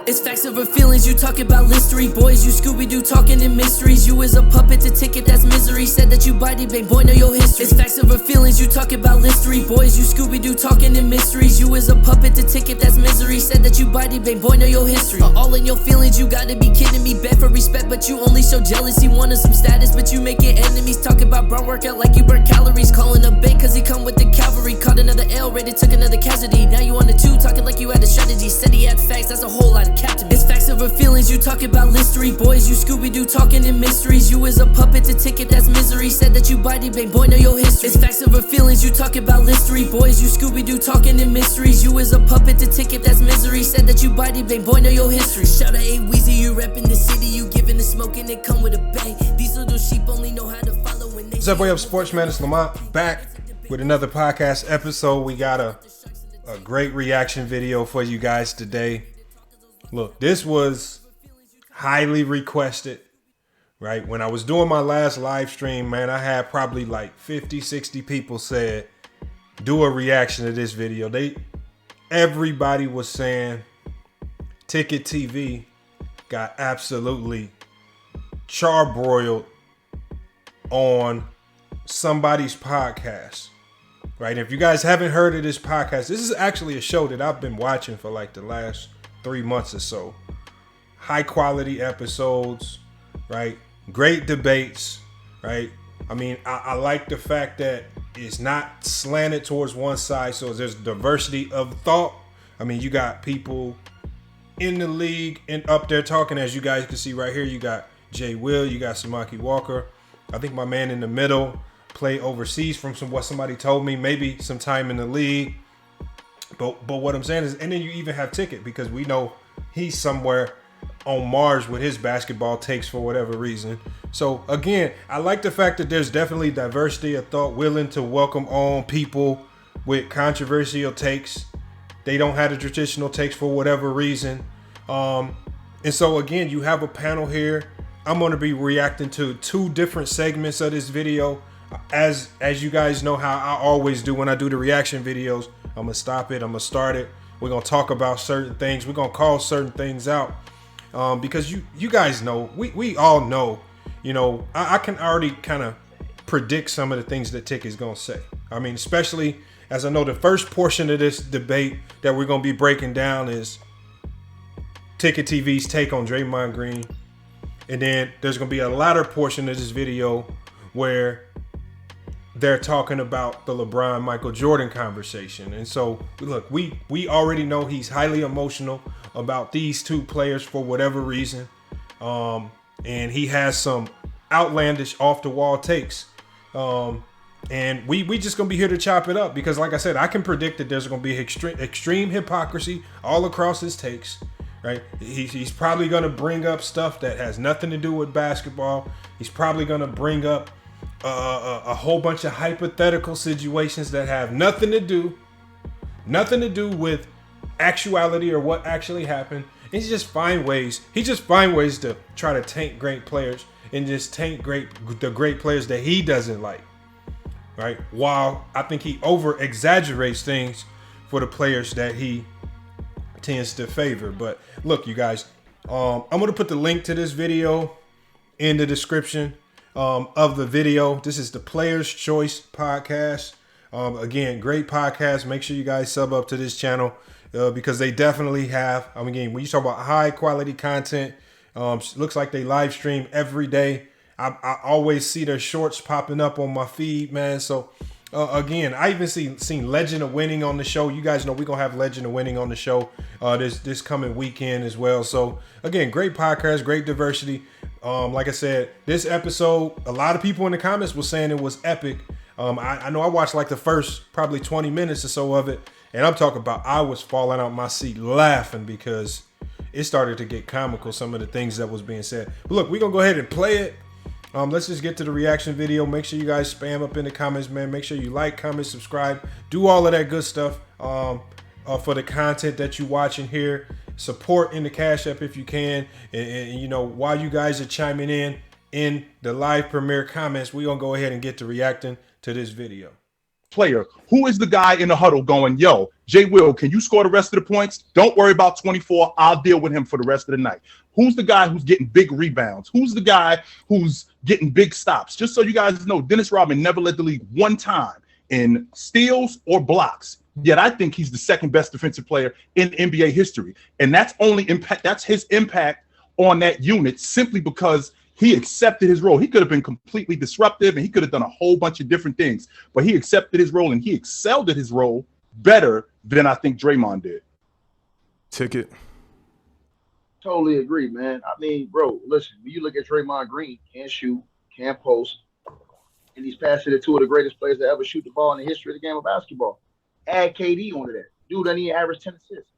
It's facts over feelings, you talk about listery. Boys, you Scooby-Doo talking in mysteries. You is a puppet to ticket, that's misery. Said that you body bang, boy, know your history. It's facts over feelings, you talk about listery. Boys, you Scooby-Doo talking in mysteries. You is a puppet to ticket, that's misery. Said that you body bang, boy, know your history. All in your feelings, you gotta be kidding me. Beg for respect, but you only show jealousy. Wanted some status, but you make it enemies. Talk about brown workout like you burn calories. Calling a bait cause he come with the cavalry. Caught another L, rated, took another casualty. Now you on the 2, talking like you had a strategy. Said he had facts, that's a whole lot of captain. It's facts over feelings, you talk about listery. Boys, you Scooby-Doo talking in mysteries. You is a puppet to ticket, that's misery. Said that you body bang, boy, know your history. It's facts over feelings, you talk about listery. Boys, you Scooby-Doo talking in mysteries. You is a puppet to ticket, that's misery. Said that you body bang, boy, know your history. Shout out A Weezy, you reppin' the city. You giving the smoke and it come with a bang. These little sheep only know how to follow when they. What's up, way up, sportsman? It's Lamont back with another podcast episode. We got a great reaction video for you guys today. Look, this was highly requested, right? When I was doing my last live stream, man, I had probably like 50, 60 people said, do a reaction to this video. Everybody was saying TicketTV got absolutely charbroiled on somebody's podcast, right? If you guys haven't heard of this podcast, this is actually a show that I've been watching for like the last 3 months or so. High quality episodes, right? Great debates, right? I mean, I like the fact that it's not slanted towards one side, so there's diversity of thought. I mean, you got people in the league and up there talking, as you guys can see right here. You got Jay Will, you got Samaki Walker. I think my man in the middle play overseas from what somebody told me, maybe some time in the league. But what I'm saying is, and then you even have Ticket, because we know he's somewhere on Mars with his basketball takes for whatever reason. So again, I like the fact that there's definitely diversity of thought, willing to welcome on people with controversial takes. They don't have the traditional takes for whatever reason. And so again, you have a panel here. I'm going to be reacting to 2 different segments of this video. As you guys know how I always do when I do the reaction videos, I'm going to stop it. I'm going to start it. We're going to talk about certain things. We're going to call certain things out. Because you guys know, we all know, you know, I can already kind of predict some of the things that Tick is going to say. I mean, especially as I know the first portion of this debate that we're going to be breaking down is TicketTV's take on Draymond Green. And then there's going to be a latter portion of this video where they're talking about the LeBron Michael Jordan conversation. And so look, we already know he's highly emotional about these 2 players for whatever reason. And he has some outlandish off the wall takes. And we just gonna be here to chop it up, because like I said, I can predict that there's gonna be extreme hypocrisy all across his takes. Right, he's probably gonna bring up stuff that has nothing to do with basketball. He's probably gonna bring up a whole bunch of hypothetical situations that have nothing to do with actuality or what actually happened. And he just find ways to try to taint great players and just taint the great players that he doesn't like. Right, while I think he over exaggerates things for the players that he tends to favor. But look, you guys, I'm going to put the link to this video in the description of the video. This is the Players Choice podcast. Again, great podcast. Make sure you guys sub up to this channel because they definitely have, I mean, again, when you talk about high quality content, looks like they live stream every day. I always see their shorts popping up on my feed, man. So again, I even seen Legend of Winning on the show. You guys know we're gonna have Legend of Winning on the show this coming weekend as well. So again, great podcast, great diversity. Like I said, this episode, a lot of people in the comments were saying it was epic. I know I watched like the first probably 20 minutes or so of it, and I'm talking about I was falling out my seat laughing because it started to get comical, some of the things that was being said. But look, we're gonna go ahead and play it. Let's just get to the reaction video. Make sure you guys spam up in the comments, man. Make sure you like, comment, subscribe, do all of that good stuff for the content that you watching here. Support in the Cash App if you can. And you know, while you guys are chiming in the live premiere comments, we're gonna go ahead and get to reacting to this video. player, who is the guy in the huddle going, yo, Jay Will, can you score the rest of the points? Don't worry about 24. I'll deal with him for the rest of the night. Who's the guy who's getting big rebounds? Who's the guy who's getting big stops? Just so you guys know, Dennis Rodman never led the league one time in steals or blocks. Yet I think he's the second best defensive player in NBA history. And that's his impact on that unit simply because he accepted his role. He could have been completely disruptive and he could have done a whole bunch of different things, but he accepted his role and he excelled at his role better than I think Draymond did. Ticket. Totally agree, man. I mean, bro, listen, when you look at Draymond Green, can't shoot, can't post, and he's passing to two of the greatest players to ever shoot the ball in the history of the game of basketball. Add KD onto that. Dude doesn't even average 10 assists.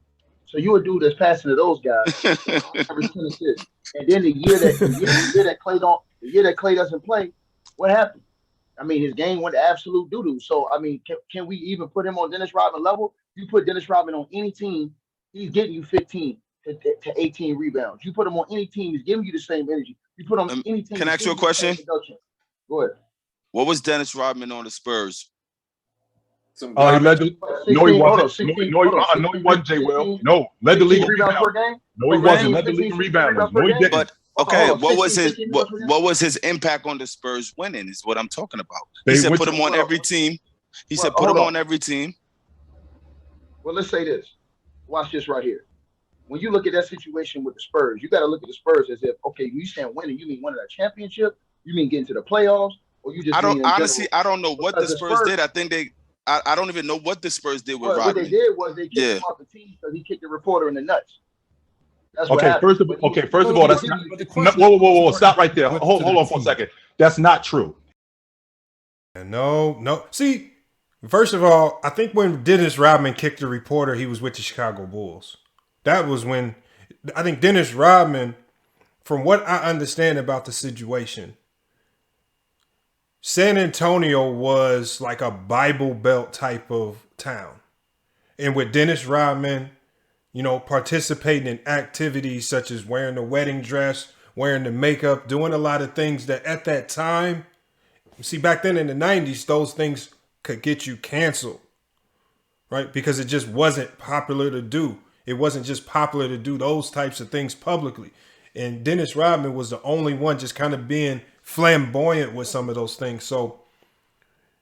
So you a dude that's passing to those guys, average 10 assists. And then the year that Clay doesn't play, what happened? I mean, his game went to absolute doo-doo. So, I mean, can we even put him on Dennis Rodman level? You put Dennis Rodman on any team, he's getting you 15 to 18 rebounds. You put him on any team, he's giving you the same energy. You put him on any team. Can I ask you a question? Go ahead. What was Dennis Rodman on the Spurs? He led the no, he wasn't. No, he wasn't, Jay Will. No, led the league in rebounds. No, he wasn't. Led the league in rebounds. No, he didn't. But okay, what was his impact on the Spurs winning? Is what I'm talking about. He said put him on every team. He said put him on every team. Well, let's say this. Watch this right here. When you look at that situation with the Spurs, you got to look at the Spurs as if, okay, you saying winning, you mean winning a championship? You mean getting to the playoffs? Or you just I don't know what the Spurs did. I think I don't even know what the Spurs did with Rodman. What they did was they kicked him off the team because he kicked the reporter in the nuts. That's First of all, that's not. Whoa! Stop right there. Hold on for a second. That's not true. No. See, first of all, I think when Dennis Rodman kicked the reporter, he was with the Chicago Bulls. That was when I think Dennis Rodman, from what I understand about the situation, San Antonio was like a Bible Belt type of town. And with Dennis Rodman, participating in activities such as wearing the wedding dress, wearing the makeup, doing a lot of things that at that time, see, back then in the 90s, those things could get you canceled, right? Because it just wasn't popular to do. It wasn't just popular to do those types of things publicly. And Dennis Rodman was the only one just kind of being flamboyant with some of those things. So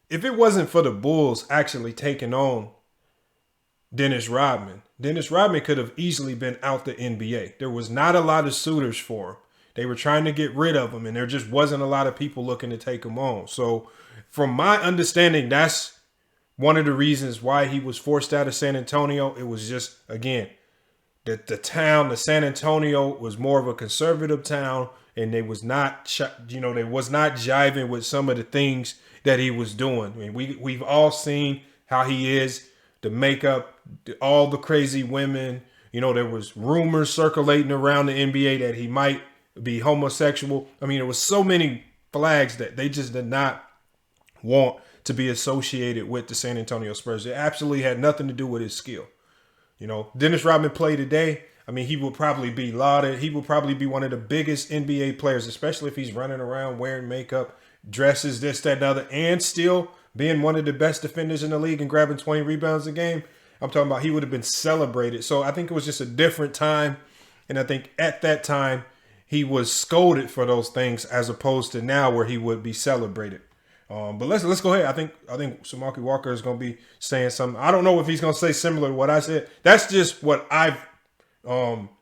if it wasn't for the Bulls actually taking on Dennis Rodman could have easily been out the NBA. There was not a lot of suitors for him. They were trying to get rid of him, and there just wasn't a lot of people looking to take him on. So from my understanding, that's one of the reasons why he was forced out of San Antonio. It was just, again, that the San Antonio was more of a conservative town, and they was not jiving with some of the things that he was doing. I mean, we've all seen how he is, the makeup, all the crazy women. There was rumors circulating around the NBA that he might be homosexual. I mean, there was so many flags that they just did not want to be associated with the San Antonio Spurs. It absolutely had nothing to do with his skill. Dennis Rodman played today. I mean, he will probably be lauded. He will probably be one of the biggest NBA players, especially if he's running around wearing makeup, dresses, this, that, and other, and still being one of the best defenders in the league and grabbing 20 rebounds a game. I'm talking about he would have been celebrated. So I think it was just a different time. And I think at that time, he was scolded for those things as opposed to now where he would be celebrated. But let's go ahead. I think Samaki Walker is going to be saying something. I don't know if he's going to say similar to what I said. That's just what I've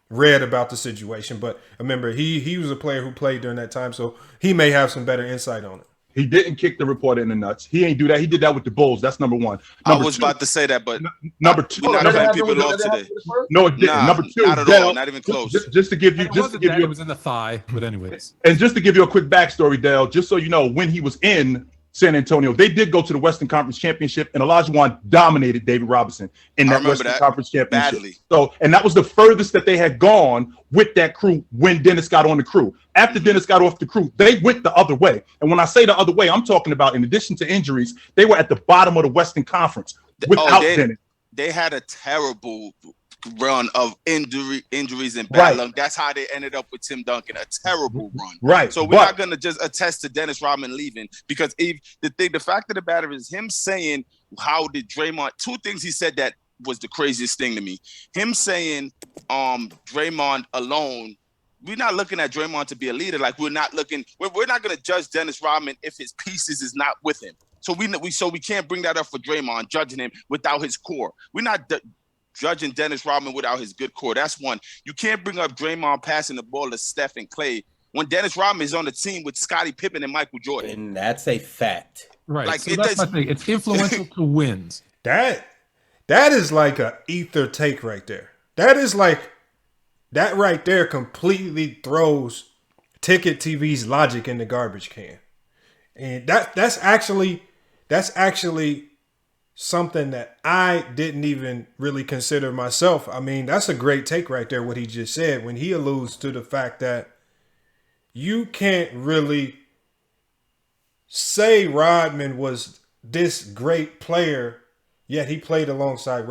read about the situation. But remember, he was a player who played during that time, so he may have some better insight on it. He didn't kick the reporter in the nuts. He ain't do that. He did that with the Bulls. That's number one. I was about to say that, but number two. We're not cutting people off today. No, it didn't. Number two, not at all. Not even close. Just to give you, it was in the thigh. But anyways, and just to give you a quick backstory, Dale, just so you know, when he was in San Antonio, they did go to the Western Conference Championship, and Olajuwon dominated David Robinson in that Western Conference Championship. Badly. So, and that was the furthest that they had gone with that crew when Dennis got on the crew. After Dennis got off the crew, they went the other way. And when I say the other way, I'm talking about, in addition to injuries, they were at the bottom of the Western Conference without Dennis. They had a terrible run of injuries and bad luck. That's how they ended up with Tim Duncan, a terrible run. Right. So we're not going to just attest to Dennis Rodman leaving, because the fact of the matter is him saying how did Draymond, two things he said that was the craziest thing to me. Him saying Draymond alone, we're not looking at Draymond to be a leader. Like we're not going to judge Dennis Rodman if his pieces is not with him. So we can't bring that up for Draymond, judging him without his core. We're not judging Dennis Rodman without his good core. That's one. You can't bring up Draymond passing the ball to Steph and Clay when Dennis Rodman is on the team with Scottie Pippen and Michael Jordan. And that's a fact. Right. Like, so that's my thing. It's influential to wins. That is like a ether take right there. That right there completely throws Ticket TV's logic in the garbage can. And that's actually something that I didn't even really consider myself. I mean, that's a great take right there, what he just said, when he alludes to the fact that you can't really say Rodman was this great player, yet he played alongside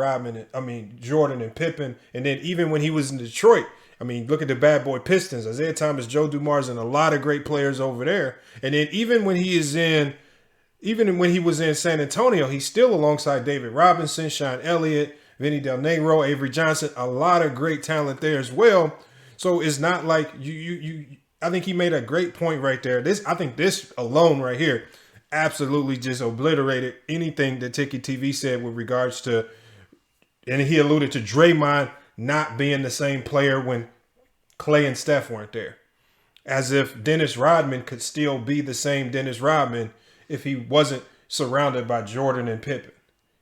Jordan and Pippen. And then even when he was in Detroit, I mean, look at the bad boy Pistons, Isaiah Thomas, Joe Dumars, and a lot of great players over there. And then even when he was in San Antonio, he's still alongside David Robinson, Sean Elliott, Vinny Del Negro, Avery Johnson, a lot of great talent there as well. So it's not like I think he made a great point right there. I think this alone right here absolutely just obliterated anything that Ticket TV said with regards to, and he alluded to Draymond not being the same player when Clay and Steph weren't there. As if Dennis Rodman could still be the same Dennis Rodman if he wasn't surrounded by Jordan and Pippen.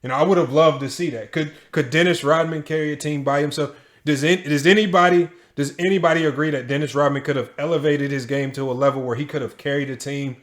You know, I would have loved to see that. Could Dennis Rodman carry a team by himself? Does anybody agree that Dennis Rodman could have elevated his game to a level where he could have carried a team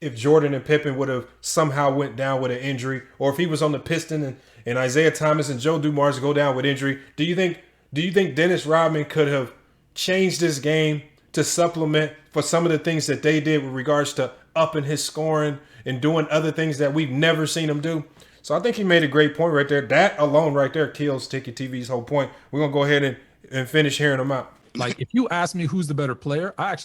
if Jordan and Pippen would have somehow went down with an injury, or if he was on the Pistons and Isaiah Thomas and Joe Dumars go down with injury? Do you think Dennis Rodman could have changed his game to supplement for some of the things that they did with regards to upping his scoring and doing other things that we've never seen him do? So I think he made a great point right there. That alone right there kills Ticket TV's whole point. We're going to go ahead and finish hearing him out. Like, if you ask me who's the better player, I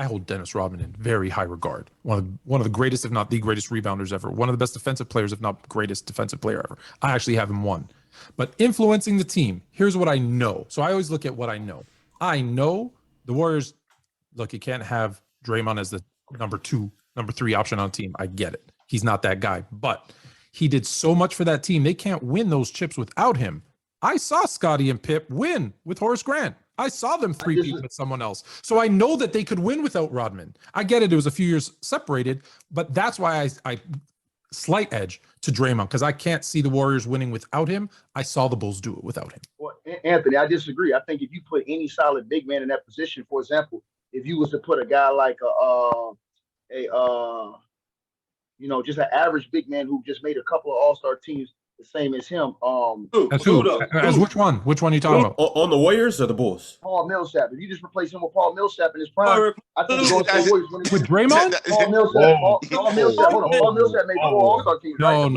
hold Dennis Rodman in very high regard. One of the greatest, if not the greatest rebounders ever. One of the best defensive players, if not greatest defensive player ever. I actually have him one. But influencing the team, here's what I know. So I always look at what I know. I know the Warriors, look, you can't have Draymond as the number 2, number 3 option on the team. I get it. He's not that guy. But he did so much for that team. They can't win those chips without him. I saw Scottie and Pip win with Horace Grant. I saw them three-peat with someone else. So I know that they could win without Rodman. I get it. It was a few years separated, but that's why I slight edge to Draymond, because I can't see the Warriors winning without him. I saw the Bulls do it without him. Well, Anthony, I disagree. I think if you put any solid big man in that position, for example, if you was to put a guy like just an average big man who just made a couple of all-star teams the same as him. As who? As which one? Which one are you talking about? On the Warriors or the Bulls? Paul Millsap. If you just replace him with Paul Millsap in his prime, I think he's going to the Warriors. With Draymond? Paul Millsap. Paul Millsap. Hold on. Paul Millsap made 4 all-star teams. No.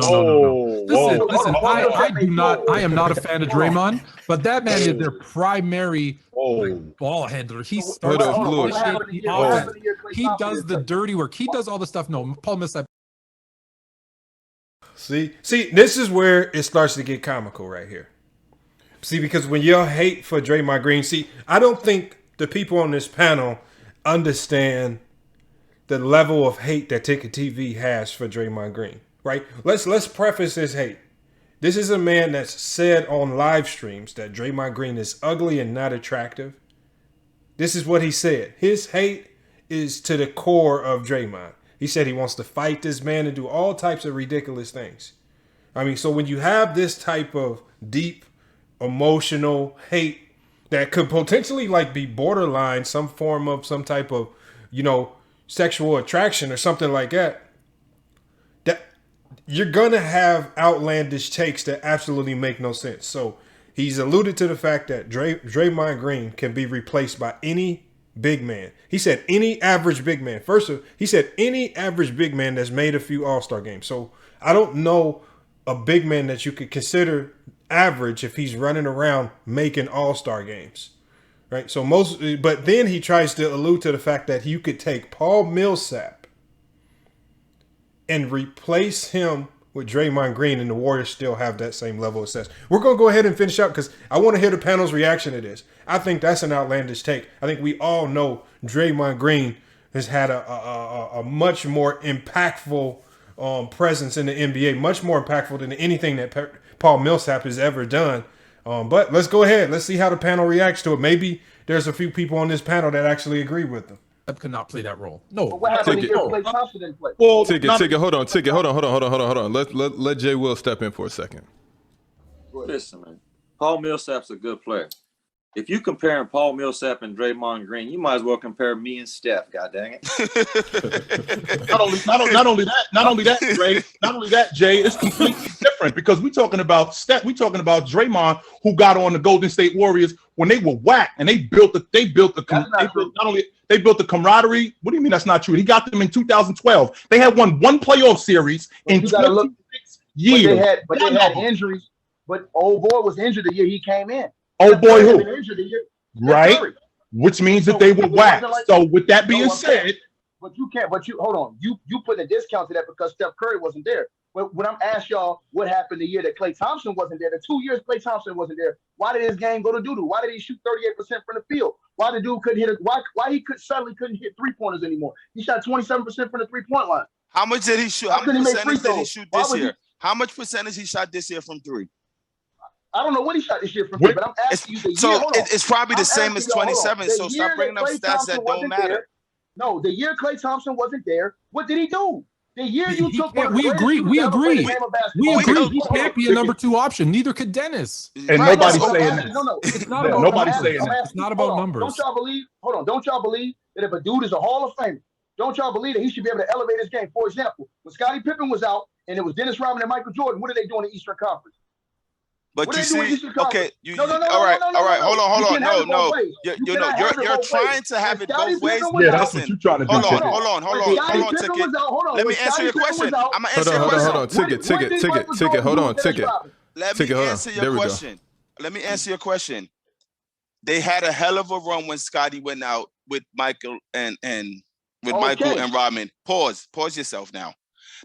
Listen. I am not a fan of Draymond, but that man is their primary ball handler. He starts He does the dirty work. He does all the stuff. No, Paul Millsap. See, this is where it starts to get comical right here. See, because when y'all hate for Draymond Green, I don't think the people on this panel understand the level of hate that Ticket TV has for Draymond Green, right? Let's preface this hate. This is a man that's said on live streams that Draymond Green is ugly and not attractive. This is what he said. His hate is to the core of Draymond. He said he wants to fight this man and do all types of ridiculous things. I mean, so when you have this type of deep emotional hate that could potentially be borderline some form of some type of, sexual attraction or something like that, that you're going to have outlandish takes that absolutely make no sense. So he's alluded to the fact that Draymond Green can be replaced by any big man. He said any average big man. He said any average big man that's made a few all-star games. So I don't know a big man that you could consider average if he's running around making all-star games. Right? But then he tries to allude to the fact that you could take Paul Millsap and replace him with Draymond Green, and the Warriors still have that same level of success. We're going to go ahead and finish up because I want to hear the panel's reaction to this. I think that's an outlandish take. I think we all know Draymond Green has had a much more impactful presence in the NBA, much more impactful than anything that Paul Millsap has ever done. But let's go ahead. Let's see how the panel reacts to it. Maybe there's a few people on this panel that actually agree with them. Could not play that role. No. But what happened if Klay Thompson didn't play? Well, Ticket. Hold on. Let Jay Will step in for a second. Listen, man. Paul Millsap's a good player. If you comparing Paul Millsap and Draymond Green, you might as well compare me and Steph. God dang it! not only that, Jay, it's completely different because we're talking about Steph. We're talking about Draymond, who got on the Golden State Warriors when they were whacked, and they built the camaraderie. What do you mean that's not true? He got them in 2012. They had won one playoff series in 26 years. But they had injuries. But old boy was injured the year he came in. Old boy who? Right. Which means that they were whacked. So with that being said. But you can't, hold on. You put a discount to that because Steph Curry wasn't there. But when I'm asking y'all what happened the year that Klay Thompson wasn't there, the 2 years Klay Thompson wasn't there, why did his game go to doo-doo? Why did he shoot 38% from the field? Why the dude couldn't hit why he suddenly couldn't hit 3-pointers anymore? He shot 27% from the 3-point line. How much did he shoot? How much percentage did he shoot this year? How much percentage he shot this year from 3? I don't know what he shot this year from 3, but I'm asking you the year. So it's probably the same as 27. So stop bringing up stats that don't matter. No, the year Klay Thompson wasn't there, what did he do? The year you took we agree. He can't be a number 2 option. Neither could Dennis. And nobody's saying that. No, it's not. Nobody's saying that. It's not about numbers. Don't y'all believe? Hold on. Don't y'all believe that if a dude is a Hall of Famer, don't y'all believe that he should be able to elevate his game? For example, when Scottie Pippen was out and it was Dennis Rodman and Michael Jordan, what did they do in the Eastern Conference? But you see, okay, all right, hold on, no, you're trying to have it both ways. Yeah, that's what you're trying to do. Hold on, Ticket. Let me answer your question. I'm gonna answer your question. Hold on, Ticket. Hold on, Ticket. Let me answer your question. Let me answer your question. They had a hell of a run when Scotty went out with Michael and Rodman. Pause yourself now.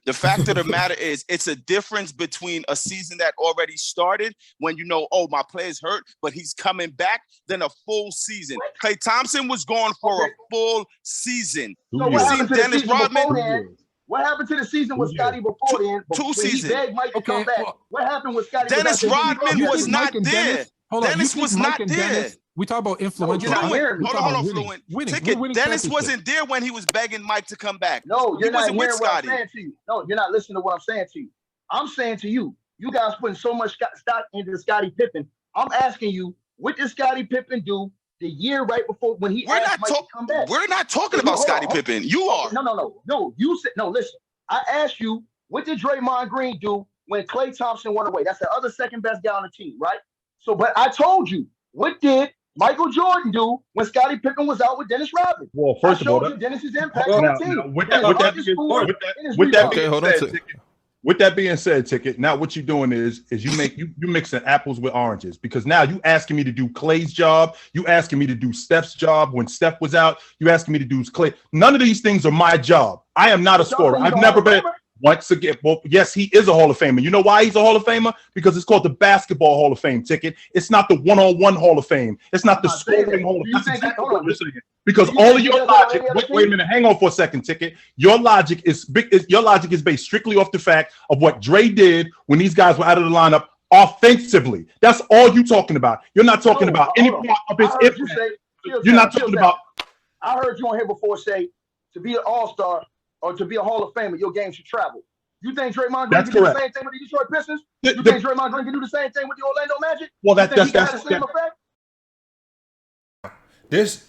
The fact of the matter is, it's a difference between a season that already started when you know, oh, my player's hurt, but he's coming back, than a full season. Klay Thompson was gone for a full season. So you seen Dennis Rodman? What happened to the season with Scotty before then? 2 seasons. He begged Mike to come back. What happened with Scotty? Dennis Rodman was not there. Dennis was not there. We talk about influential. Hold on, Fluent. Ticket. Dennis wasn't there when he was begging Mike to come back. No, you're not hearing what I'm saying to you. No, you're not listening to what I'm saying to you. I'm saying to you, you guys putting so much stock into Scottie Pippen. I'm asking you, what did Scottie Pippen do the year right before when he asked Mike to come back? We're not talking about Scottie Pippen. You are. No. You said no. Listen, I asked you, what did Draymond Green do when Klay Thompson went away? That's the other second best guy on the team, right? So, but I told you, what did Michael Jordan do when Scottie Pippen was out with Dennis Rodman? Well, first of all, Dennis's impact on the team. With that being said, Ticket. Now, what you're doing is you mixing apples with oranges because now you asking me to do Klay's job, you asking me to do Steph's job when Steph was out, you asking me to do Klay. None of these things are my job. I am not a scorer. I've never been. Once again, well, yes, he is a Hall of Famer. You know why he's a Hall of Famer? Because it's called the Basketball Hall of Fame, Ticket. It's not the one-on-one Hall of Fame. It's not the scoring Hall of Fame. Because all of your logic, wait a minute, hang on for a second, Ticket. Your logic is based strictly off the fact of what Dre did when these guys were out of the lineup offensively. That's all you're talking about. You're not talking about any part of his impact. You're not talking about. I heard you on here before say to be an all-star or to be a Hall of Famer, your game should travel. You think Draymond Green can do the same thing with the Detroit Pistons? You think Draymond Green can do the same thing with the Orlando Magic? Well, that's the same effect?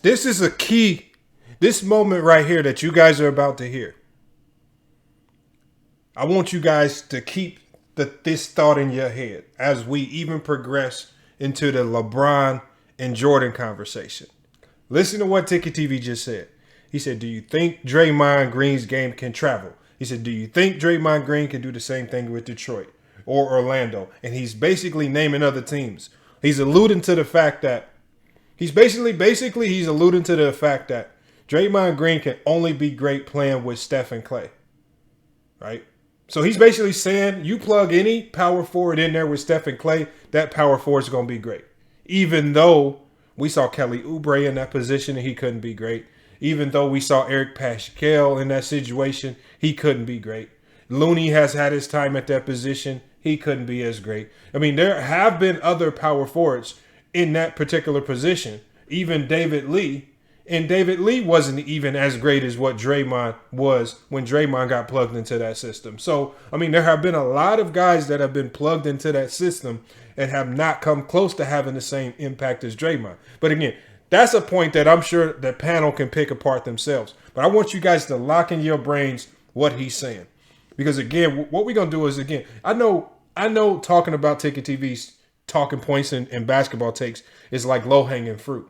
This is a key. This moment right here that you guys are about to hear. I want you guys to keep this thought in your head as we even progress into the LeBron and Jordan conversation. Listen to what TicketTV just said. He said, do you think Draymond Green's game can travel? He said, do you think Draymond Green can do the same thing with Detroit or Orlando? And he's basically naming other teams. He's alluding to the fact that he's alluding to the fact that Draymond Green can only be great playing with Steph and Klay. Right? So he's basically saying you plug any power forward in there with Steph and Clay, that power forward is going to be great. Even though we saw Kelly Oubre in that position and he couldn't be great. Even though we saw Eric Paschal in that situation, he couldn't be great. Looney has had his time at that position. He couldn't be as great. I mean, there have been other power forwards in that particular position. Even David Lee. And David Lee wasn't even as great as what Draymond was when Draymond got plugged into that system. So, I mean, there have been a lot of guys that have been plugged into that system and have not come close to having the same impact as Draymond. But again, that's a point that I'm sure the panel can pick apart themselves. But I want you guys to lock in your brains what he's saying. Because again, what we're going to do is, again, I know talking about TicketTV's talking points and basketball takes is like low-hanging fruit.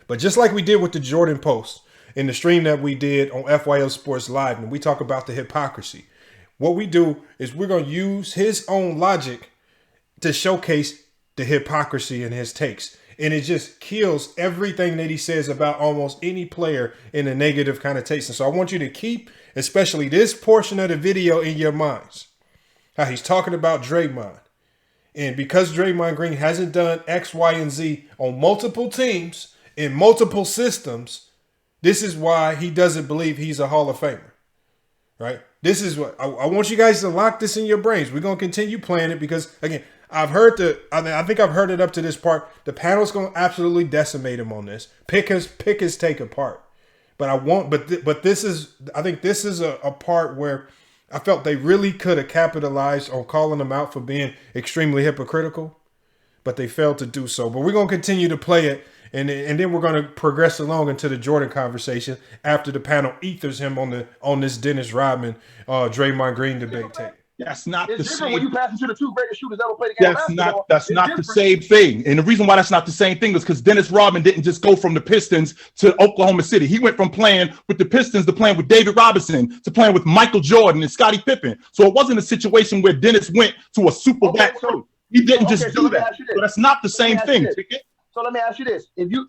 But just like we did with the Jordan post in the stream that we did on FYO Sports Live, and we talk about the hypocrisy, what we do is we're going to use his own logic to showcase the hypocrisy in his takes. And it just kills everything that he says about almost any player in a negative connotation. So I want you to keep, especially this portion of the video, in your minds. How he's talking about Draymond. And because Draymond Green hasn't done X, Y, and Z on multiple teams, in multiple systems, this is why he doesn't believe he's a Hall of Famer, right? This is what I want you guys to lock this in your brains. We're going to continue playing it because, again, I think I've heard it up to this part. The panel's going to absolutely decimate him on this. Pick his take apart. But I think this is a part where I felt they really could have capitalized on calling him out for being extremely hypocritical, but they failed to do so. But we're going to continue to play it. And then we're going to progress along into the Jordan conversation after the panel ethers him on this Dennis Rodman, Draymond Green debate tape. That's not It's the different same. when you pass into the two greatest shooters ever played the game of basketball. That's It's not different. the same thing. And the reason why that's not the same thing is because Dennis Rodman didn't just go from the Pistons to Oklahoma City. He went from playing with the Pistons to playing with David Robinson to playing with Michael Jordan and Scottie Pippen. So it wasn't a situation where Dennis went to a super back. He didn't just do that. So that's not the same thing. So let me ask you this: if you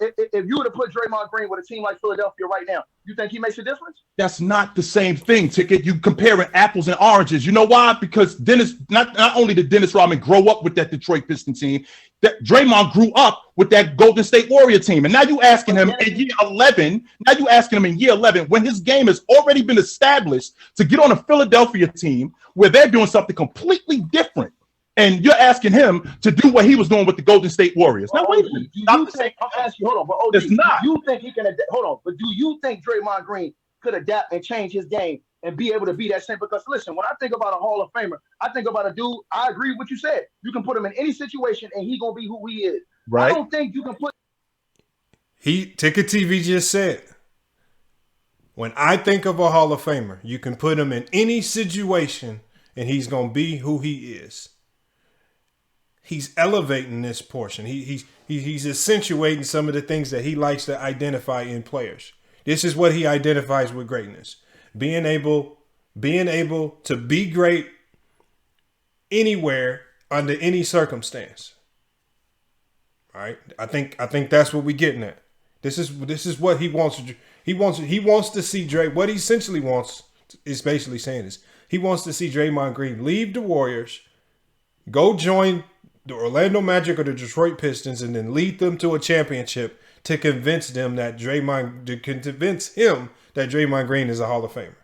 were to put Draymond Green with a team like Philadelphia right now, you think he makes a difference? That's not the same thing, Ticket. You comparing apples and oranges. You know why? Because Dennis, not only did Dennis Rodman grow up with that Detroit Pistons team, that Draymond grew up with that Golden State Warrior team. And now you asking him in year 11, when his game has already been established, to get on a Philadelphia team where they're doing something completely different. And you're asking him to do what he was doing with the Golden State Warriors. Now, wait a minute. I'm asking you, hold on, but OG, It's not. do you think he can hold on, but do you think Draymond Green could adapt and change his game and be able to be that same? Because listen, when I think about a Hall of Famer, I think about a dude, I agree with what you said. You can put him in any situation and he gonna be who he is. Right. I don't think you can put TicketTV just said, when I think of a Hall of Famer, you can put him in any situation and he's gonna be who he is. He's elevating this portion. He's accentuating some of the things that he likes to identify in players. This is what he identifies with greatness. Being able to be great anywhere under any circumstance. All right. I think that's what we're getting at. This is what he wants. He wants to see Dre. What he essentially wants is basically saying this. He wants to see Draymond Green leave the Warriors, go join the Orlando Magic or the Detroit Pistons, and then lead them to a championship to convince him that Draymond Green is a Hall of Famer.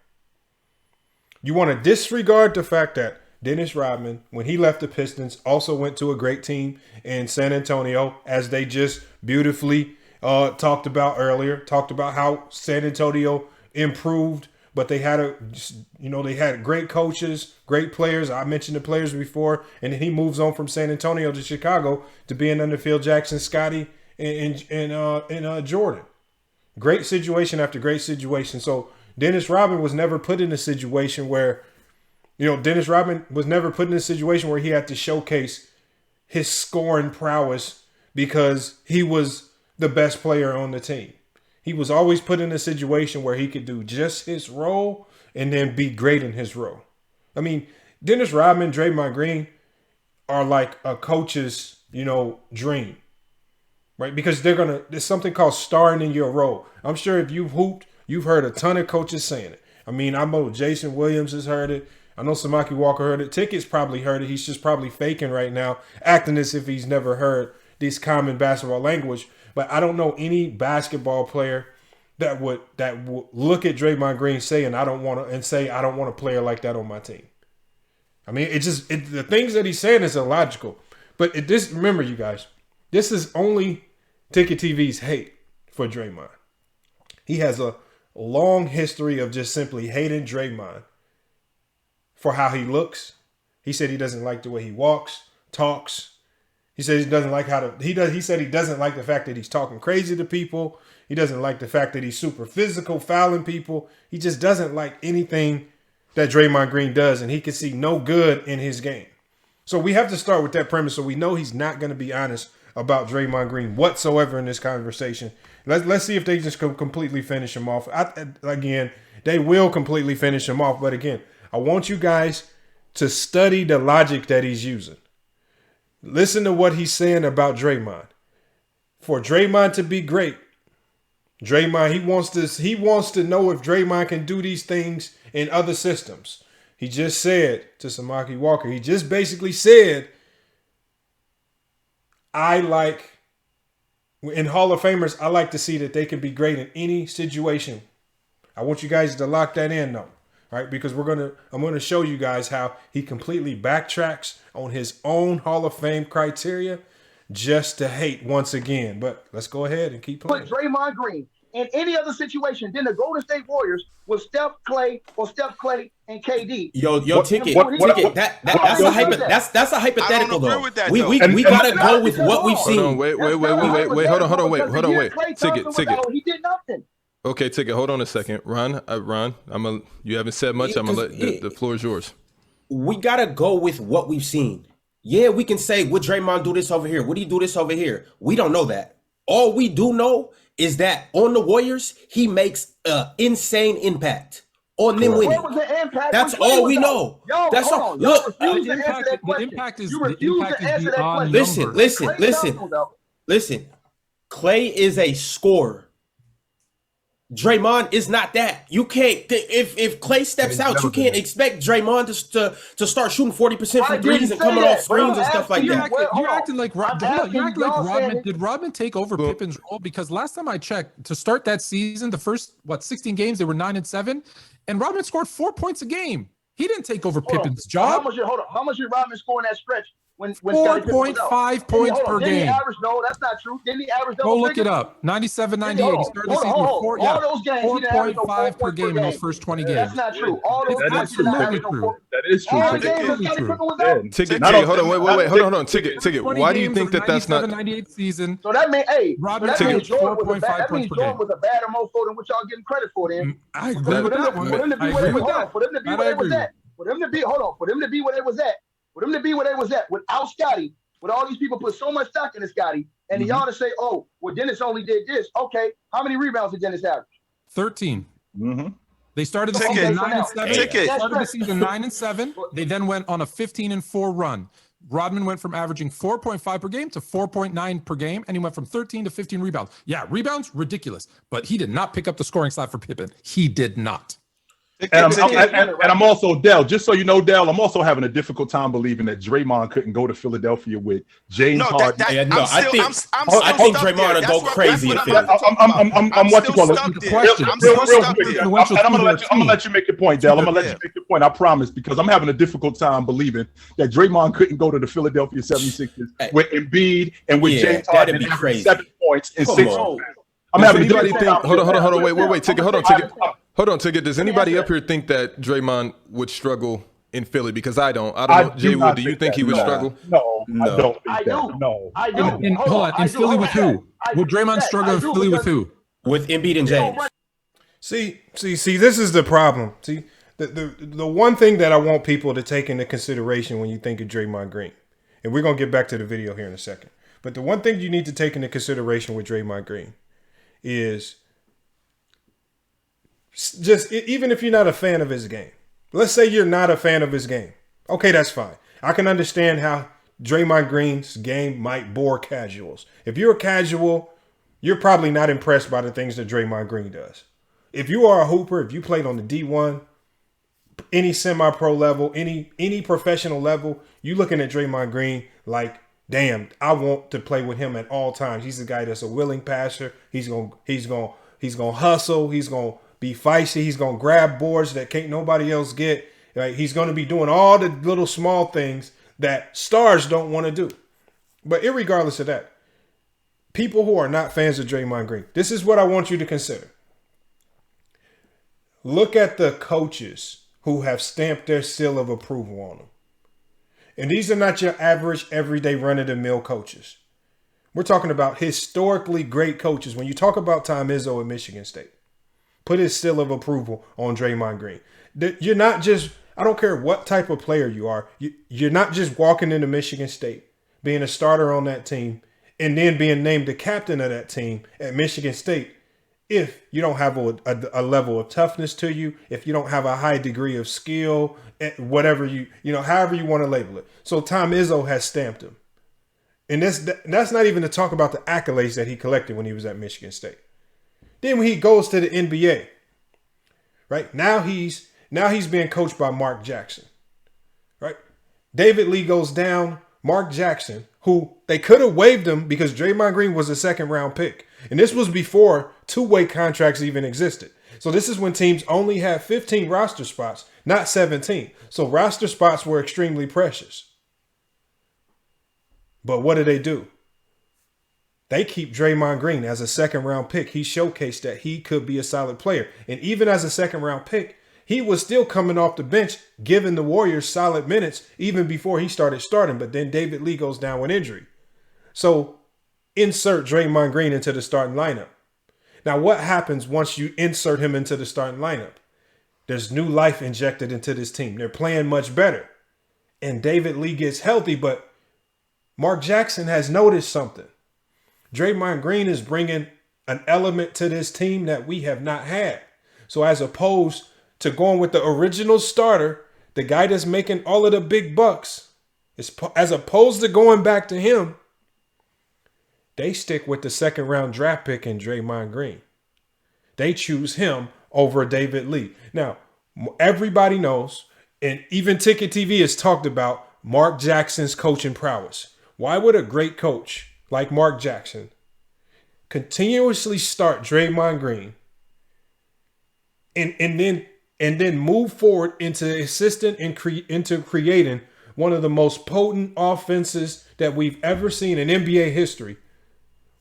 You want to disregard the fact that Dennis Rodman, when he left the Pistons, also went to a great team in San Antonio, as they just beautifully talked about earlier. Talked about how San Antonio improved, but they had they had great coaches, great players. I mentioned the players before, and then he moves on from San Antonio to Chicago to being under Phil Jackson, Scottie, and Jordan. Great situation after great situation. So Dennis Rodman was never put in a situation where, he had to showcase his scoring prowess because he was the best player on the team. He was always put in a situation where he could do just his role and then be great in his role. I mean, Dennis Rodman, Draymond Green are like a coach's, dream, right? Because there's something called starring in your role. I'm sure if you've hooped, you've heard a ton of coaches saying it. I mean, I know Jason Williams has heard it. I know Samaki Walker heard it. Ticket's probably heard it. He's just probably faking right now, acting as if he's never heard this common basketball language. But I don't know any basketball player that would look at Draymond Green saying I don't want a player like that on my team. I mean, the things that he's saying is illogical. But remember, you guys, this is only TicketTV's hate for Draymond. He has a long history of just simply hating Draymond for how he looks. He said he doesn't like the way he walks, talks. He said he doesn't like he said he doesn't like the fact that he's talking crazy to people. He doesn't like the fact that he's super physical, fouling people. He just doesn't like anything that Draymond Green does, and he can see no good in his game. So we have to start with that premise so we know he's not going to be honest about Draymond Green whatsoever in this conversation. Let's see if they just completely finish him off. Again, they will completely finish him off. But again, I want you guys to study the logic that he's using. Listen to what he's saying about Draymond. For Draymond to be great, Draymond, he wants to know if Draymond can do these things in other systems. He just said to Samaki Walker, he just basically said, in Hall of Famers, I like to see that they can be great in any situation. I want you guys to lock that in though. Right? Because I'm gonna show you guys how he completely backtracks on his own Hall of Fame criteria just to hate once again. But let's go ahead and keep playing. Put Draymond Green in any other situation than the Golden State Warriors with Steph Clay and KD. Ticket. That's a hypothetical though. We gotta go with what we've seen. Wait. Hold on. Wait. Ticket. He did nothing. Okay, Ticket. Hold on a second, Ron. You haven't said much. I'm gonna let the floor is yours. We gotta go with what we've seen. Yeah, we can say, would Draymond do this over here? Would he do this over here? We don't know that. All we do know is that on the Warriors, he makes an insane impact on them winning. What was the impact? That's all we know. That's all. Look, The impact is beyond number. Listen. Clay is a scorer. Draymond is not that. You can't if Clay steps out, you can't expect Draymond to start shooting 40% from threes and coming off screens and stuff like that. You're acting like Rodman. Did Rodman take over Pippen's role? Because last time I checked, to start that season, the first 16 games, they were 9-7, and Rodman scored 4 points a game. He didn't take over Pippen's job. How much did Rodman score in that stretch? When 4.5 points per game. No, that's not true. Didn't he average double Go look it up. 97, 98. He started the season with 4.5 per game in those first 20 games. That's not true. All those games he didn't average no. That is true. Ticket. Hold on. Hold on. Ticket. Why do you think that's not? 98 season. So that means, Rodman means Jordan 4.5 points per game. was a badder mofo than what y'all getting credit for. Then I agree with that one. For them to be where they was at, without Scotty, with all these people put so much stock in Scotty, and y'all to say, oh, well, Dennis only did this. Okay, how many rebounds did Dennis average? 13. Mm-hmm. They started the season 9-7. They then went on a 15-4 run. Rodman went from averaging 4.5 per game to 4.9 per game, and he went from 13 to 15 rebounds. Yeah, rebounds, ridiculous. But he did not pick up the scoring slot for Pippen. He did not. And I'm also, Dell, just so you know, Dell, I'm also having a difficult time believing that Draymond couldn't go to Philadelphia with James Harden. I think Draymond will go crazy in Philly. I'm what you call it. I'm gonna let you make your point, Dell. I'm gonna let you make your point. I promise, because I'm having a difficult time believing that Draymond couldn't go to the Philadelphia 76ers with Embiid and with James Harden and average 7 points in 6 months. I'm having a difficult time. Hold on. Wait. Ticket. Hold on, Ticket. Does anybody up here think that Draymond would struggle in Philly? Because I don't. I don't know. Jay Will, do you think he would struggle? No, I don't think that. No. I do. Hold on. In Philly with who? Would Draymond struggle in Philly with who? With Embiid and James. See, this is the problem. See, the one thing that I want people to take into consideration when you think of Draymond Green, and we're going to get back to the video here in a second, but the one thing you need to take into consideration with Draymond Green is just, even if you're not a fan of his game, let's say you're not a fan of his game. Okay, that's fine. I can understand how Draymond Green's game might bore casuals. If you're a casual, you're probably not impressed by the things that Draymond Green does. If you are a hooper, if you played on the D1, any semi-pro level, any professional level, you looking at Draymond Green like, damn, I want to play with him at all times. He's a guy that's a willing passer. He's gonna hustle. He's gonna be feisty. He's gonna grab boards that can't nobody else get. Right? He's gonna be doing all the little small things that stars don't want to do. But irregardless of that, people who are not fans of Draymond Green, this is what I want you to consider. Look at the coaches who have stamped their seal of approval on him. And these are not your average, everyday run-of-the-mill coaches. We're talking about historically great coaches. When you talk about Tom Izzo at Michigan State, put his seal of approval on Draymond Green. You're not just, I don't care what type of player you are, you're not just walking into Michigan State, being a starter on that team, and then being named the captain of that team at Michigan State if you don't have a level of toughness to you, if you don't have a high degree of skill, whatever however you want to label it. So Tom Izzo has stamped him. And that's not even to talk about the accolades that he collected when he was at Michigan State. Then when he goes to the NBA, right? Now he's being coached by Mark Jackson, right? David Lee goes down. Mark Jackson, who they could have waived him because Draymond Green was a second-round pick. And this was before two-way contracts even existed. So this is when teams only had 15 roster spots, not 17. So roster spots were extremely precious. But what do? They keep Draymond Green as a second-round pick. He showcased that he could be a solid player. And even as a second-round pick, he was still coming off the bench, giving the Warriors solid minutes even before he started starting. But then David Lee goes down with injury. So insert Draymond Green into the starting lineup. Now, what happens once you insert him into the starting lineup? There's new life injected into this team. They're playing much better. And David Lee gets healthy, but Mark Jackson has noticed something. Draymond Green is bringing an element to this team that we have not had. So as opposed to going with the original starter, the guy that's making all of the big bucks, as opposed to going back to him, they stick with the second-round draft pick in Draymond Green. They choose him over David Lee. Now, everybody knows, and even TicketTV has talked about Mark Jackson's coaching prowess. Why would a great coach like Mark Jackson continuously start Draymond Green and then move forward into assistant and into creating one of the most potent offenses that we've ever seen in NBA history?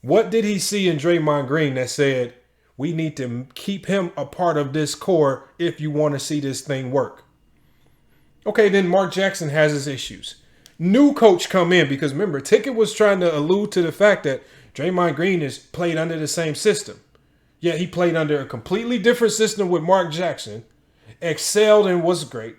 What did he see in Draymond Green that said, we need to keep him a part of this core if you want to see this thing work? Okay, then Mark Jackson has his issues. New coach come in, because remember, Ticket was trying to allude to the fact that Draymond Green is played under the same system. Yet he played under a completely different system with Mark Jackson, excelled and was great.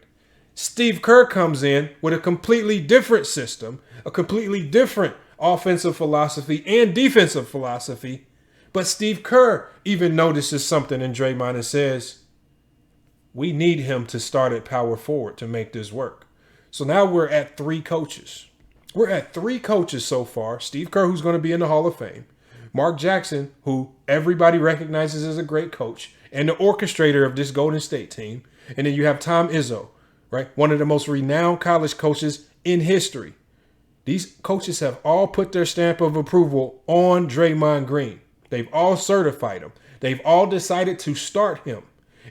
Steve Kerr comes in with a completely different system, a completely different offensive philosophy and defensive philosophy. But Steve Kerr even notices something in Draymond and says, we need him to start at power forward to make this work. So now we're at three coaches. We're at three coaches so far. Steve Kerr, who's going to be in the Hall of Fame. Mark Jackson, who everybody recognizes as a great coach and the orchestrator of this Golden State team. And then you have Tom Izzo, right? One of the most renowned college coaches in history. These coaches have all put their stamp of approval on Draymond Green. They've all certified him. They've all decided to start him.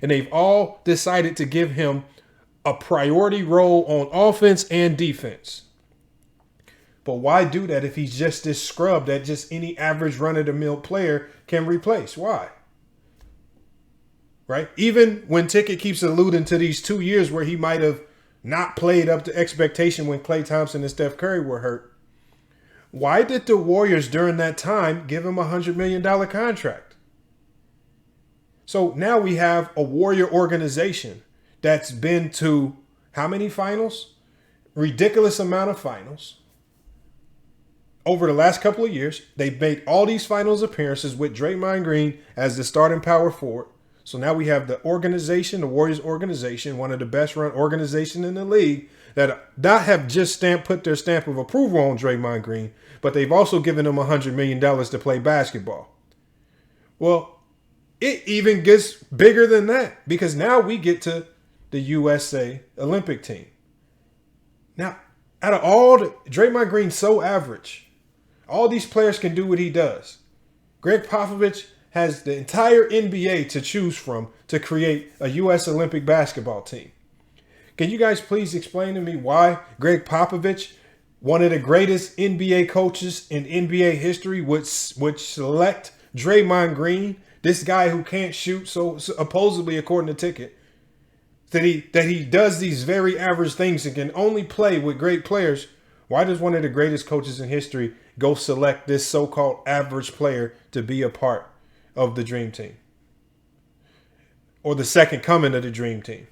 And they've all decided to give him a priority role on offense and defense. But why do that if he's just this scrub that just any average run-of-the-mill player can replace? Why? Right? Even when Ticket keeps alluding to these 2 years where he might have not played up to expectation when Klay Thompson and Steph Curry were hurt, why did the Warriors during that time give him a $100 million contract? So now we have a Warrior organization that's been to how many finals? Ridiculous amount of finals. Over the last couple of years, they've made all these finals appearances with Draymond Green as the starting power forward. So now we have the organization, the Warriors organization, one of the best run organizations in the league, that not have just put their stamp of approval on Draymond Green, but they've also given him $100 million to play basketball. Well, it even gets bigger than that, because now we get to the USA Olympic team. Now, out of all Draymond Green's so average. All these players can do what he does. Greg Popovich has the entire NBA to choose from to create a U.S. Olympic basketball team. Can you guys please explain to me why Greg Popovich, one of the greatest NBA coaches in NBA history, would select Draymond Green, this guy who can't shoot, so supposedly according to Ticket, that he does these very average things and can only play with great players? Why does one of the greatest coaches in history go select this so-called average player to be a part of the Dream Team? Or the second coming of the Dream Team?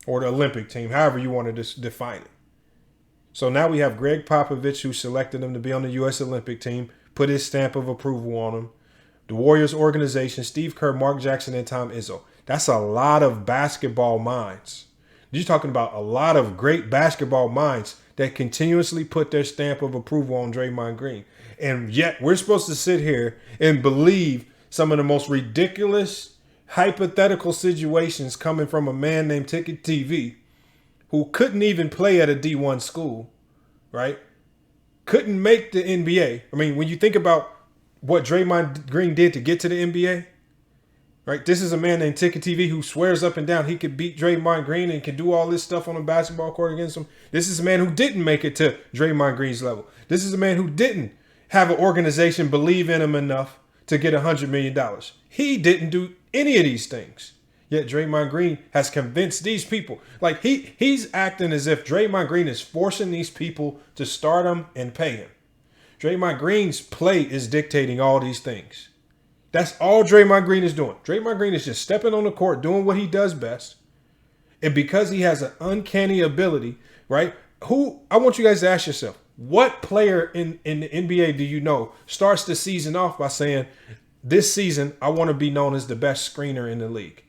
Or the Olympic team, however you want to define it. So now we have Greg Popovich, who selected him to be on the U.S. Olympic team, put his stamp of approval on him. The Warriors organization, Steve Kerr, Mark Jackson, and Tom Izzo. That's a lot of basketball minds. You're talking about a lot of great basketball minds that continuously put their stamp of approval on Draymond Green. And yet we're supposed to sit here and believe some of the most ridiculous hypothetical situations coming from a man named TicketTV, who couldn't even play at a D1 school, right? Couldn't make the NBA. I mean, when you think about what Draymond Green did to get to the NBA, right? This is a man named TicketTV who swears up and down he could beat Draymond Green and can do all this stuff on a basketball court against him. This is a man who didn't make it to Draymond Green's level. This is a man who didn't have an organization believe in him enough to get $100 million. He didn't do any of these things. Yet Draymond Green has convinced these people. Like he's acting as if Draymond Green is forcing these people to start him and pay him. Draymond Green's play is dictating all these things. That's all Draymond Green is doing. Draymond Green is just stepping on the court, doing what he does best. And because he has an uncanny ability, right? I want you guys to ask yourself, what player in the NBA do you know starts the season off by saying, this season, I want to be known as the best screener in the league?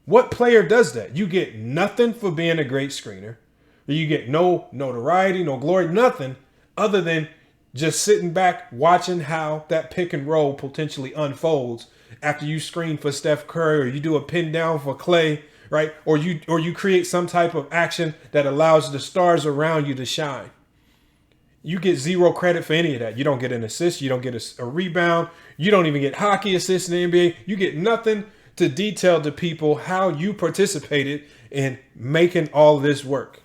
What player does that? You get nothing for being a great screener. You get no notoriety, no glory, nothing other than just sitting back watching how that pick and roll potentially unfolds after you screen for Steph Curry, or you do a pin down for Clay, right? Or you create some type of action that allows the stars around you to shine. You get zero credit for any of that. You don't get an assist. You don't get a rebound. You don't even get hockey assists in the NBA. You get nothing to detail to people how you participated in making all this work.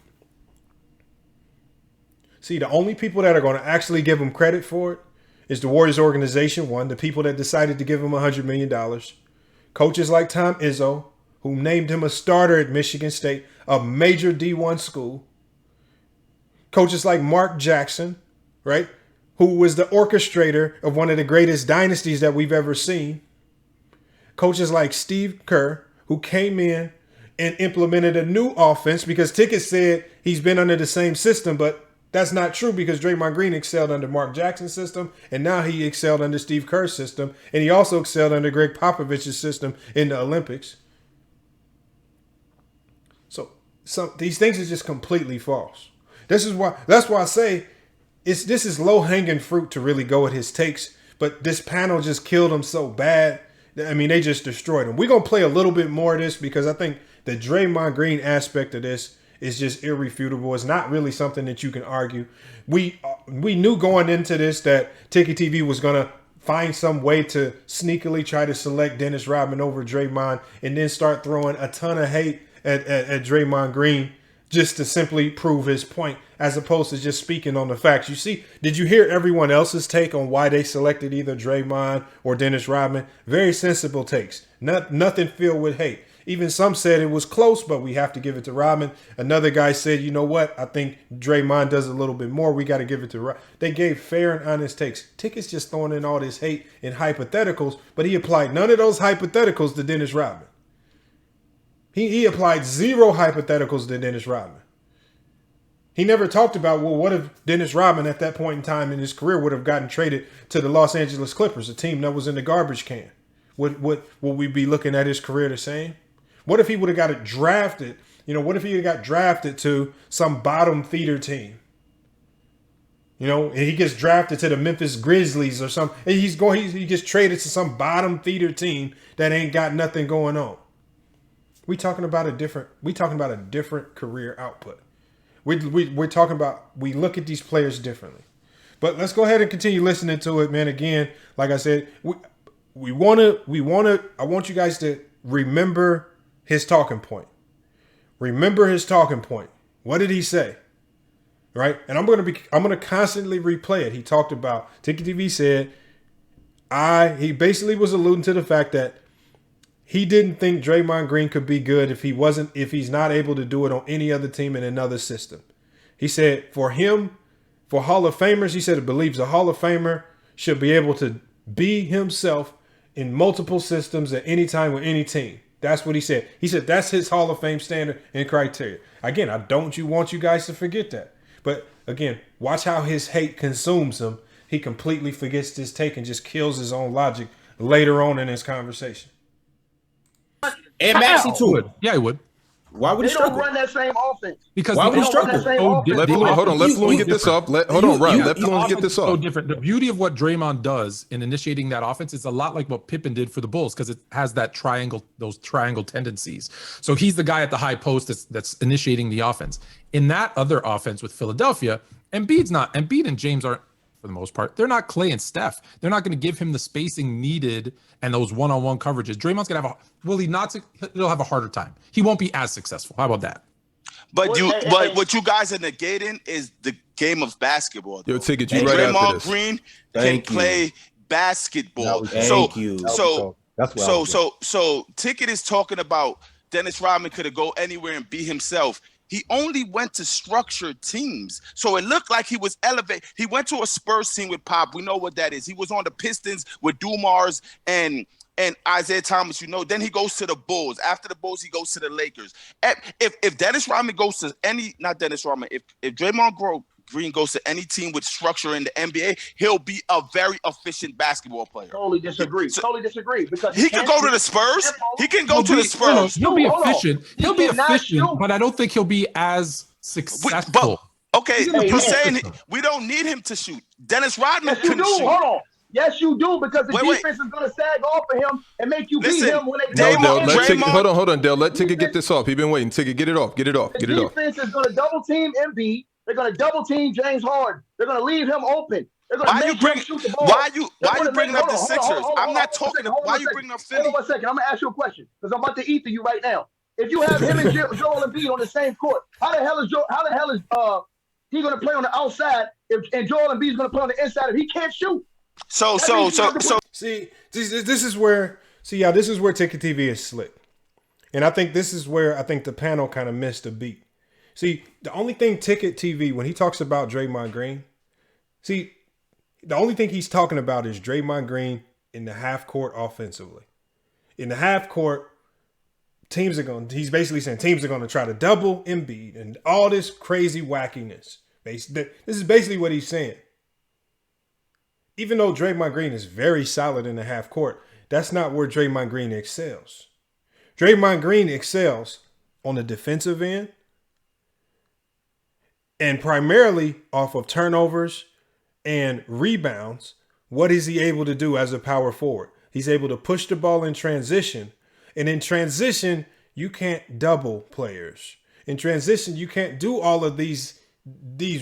See, the only people that are going to actually give him credit for it is the Warriors organization, one, the people that decided to give him $100 million. Coaches like Tom Izzo, who named him a starter at Michigan State, a major D1 school. Coaches like Mark Jackson, right, who was the orchestrator of one of the greatest dynasties that we've ever seen. Coaches like Steve Kerr, who came in and implemented a new offense, because Ticket said he's been under the same system, but that's not true, because Draymond Green excelled under Mark Jackson's system, and now he excelled under Steve Kerr's system, and he also excelled under Greg Popovich's system in the Olympics. So these things are just completely false. That's why I say this is low-hanging fruit to really go at his takes, but this panel just killed him so bad. I mean, they just destroyed him. We're going to play a little bit more of this, because I think the Draymond Green aspect of this is just irrefutable. It's not really something that you can argue. We knew going into this that TicketTV was going to find some way to sneakily try to select Dennis Rodman over Draymond, and then start throwing a ton of hate at Draymond Green just to simply prove his point, as opposed to just speaking on the facts. You see, did you hear everyone else's take on why they selected either Draymond or Dennis Rodman? Very sensible takes. Nothing filled with hate. Even some said it was close, but we have to give it to Rodman. Another guy said, you know what? I think Draymond does a little bit more. We got to give it to Rodman. They gave fair and honest takes. Ticket's just throwing in all this hate and hypotheticals, but he applied none of those hypotheticals to Dennis Rodman. He applied zero hypotheticals to Dennis Rodman. He never talked about, well, what if Dennis Rodman at that point in time in his career would have gotten traded to the Los Angeles Clippers, a team that was in the garbage can? Would we be looking at his career the same? What if he would have got drafted? What if he got drafted to some bottom feeder team? And he gets drafted to the Memphis Grizzlies or something. And he gets traded to some bottom feeder team that ain't got nothing going on. We talking about a different career output. We're talking about, we look at these players differently. But let's go ahead and continue listening to it, man. Again, like I said, I want you guys to remember his talking point. Remember his talking point. What did he say? Right? And I'm gonna constantly replay it. He talked about, TicketTV said, he basically was alluding to the fact that he didn't think Draymond Green could be good if he's not able to do it on any other team in another system. He said for him, for Hall of Famers, he said he believes a Hall of Famer should be able to be himself in multiple systems at any time with any team. That's what he said. He said that's his Hall of Fame standard and criteria. Again, I don't want you guys to forget that. But again, watch how his hate consumes him. He completely forgets this take and just kills his own logic later on in his conversation. And Maxey too. Yeah, he would. Why would They he don't struggle? run that same offense. Because Why would he struggle? Let Fluent get this off. Let Fluent get this off. So different. The beauty of what Draymond does in initiating that offense is a lot like what Pippen did for the Bulls, because it has that those triangle tendencies. So he's the guy at the high post that's initiating the offense. In that other offense with Philadelphia, Embiid and James aren't, for the most part, they're not Clay and Steph. They're not going to give him the spacing needed and those one-on-one coverages. Draymond's going to he'll have a harder time. He won't be as successful. How about that? But what you guys are negating is the game of basketball. Yo, Ticket, you right after Draymond this. Green can play basketball. So Ticket is talking about Dennis Rodman could have go anywhere and be himself. He only went to structured teams. So it looked like he was elevated. He went to a Spurs team with Pop. We know what that is. He was on the Pistons with Dumars and Isaiah Thomas, Then he goes to the Bulls. After the Bulls, he goes to the Lakers. If Dennis Rodman goes to not Dennis Rodman, if Draymond Green goes to any team with structure in the NBA, he'll be a very efficient basketball player. Totally disagree. Because he can go to the Spurs. He can go to the Spurs. He'll be efficient. He'll be efficient, but I don't think he'll be as successful. You're saying we don't need him to shoot. Dennis Rodman couldn't shoot. Hold on. Yes, you do, because the defense is going to sag off for him and make you beat him when they hold on, Dale. Let Ticket get this off. He's been waiting. Ticket, get it off. The defense is going to double team Embiid. They're going to double team James Harden. They're going to leave him open. Why you bringing up the Sixers? I'm not talking. Why are you bringing up Philly? Hold on a second. I'm going to ask you a question because I'm about to ether you right now. If you have him and Joel Embiid on the same court, how the hell is he going to play on the outside and Joel Embiid is going to play on the inside if he can't shoot? So see, this is where TicketTV is slick, and I think this is where I think the panel kind of missed a beat. See, the only thing TicketTV, when he talks about Draymond Green, the only thing he's talking about is Draymond Green in the half court offensively. In the half court, he's basically saying teams are going to try to double Embiid and all this crazy wackiness. This is basically what he's saying. Even though Draymond Green is very solid in the half court, that's not where Draymond Green excels. Draymond Green excels on the defensive end and primarily off of turnovers and rebounds. What is he able to do as a power forward? He's able to push the ball in transition. And in transition, you can't double players. In transition, you can't do all of these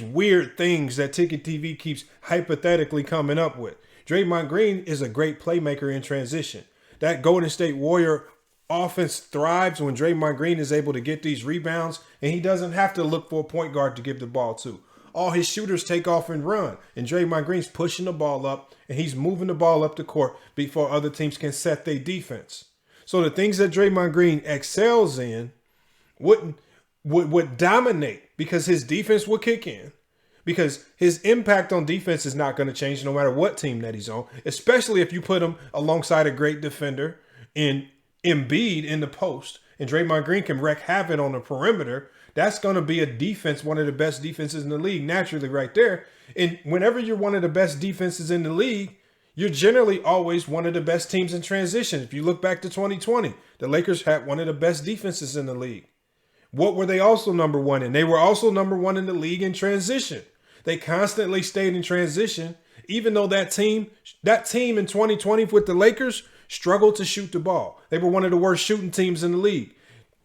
weird things that TicketTV keeps hypothetically coming up with. Draymond Green is a great playmaker in transition. That Golden State Warrior offense thrives when Draymond Green is able to get these rebounds and he doesn't have to look for a point guard to give the ball to. All his shooters take off and run, and Draymond Green's pushing the ball up and he's moving the ball up the court before other teams can set their defense. So the things that Draymond Green excels in would dominate because his defense will kick in, because his impact on defense is not going to change no matter what team that he's on, especially if you put him alongside a great defender in Embiid in the post, and Draymond Green can wreak havoc on the perimeter. That's going to be a defense, one of the best defenses in the league, naturally right there. And whenever you're one of the best defenses in the league, you're generally always one of the best teams in transition. If you look back to 2020, the Lakers had one of the best defenses in the league. What were they also number one in? They were also number one in the league in transition. They constantly stayed in transition, even though that team in 2020 with the Lakers struggled to shoot the ball. They were one of the worst shooting teams in the league.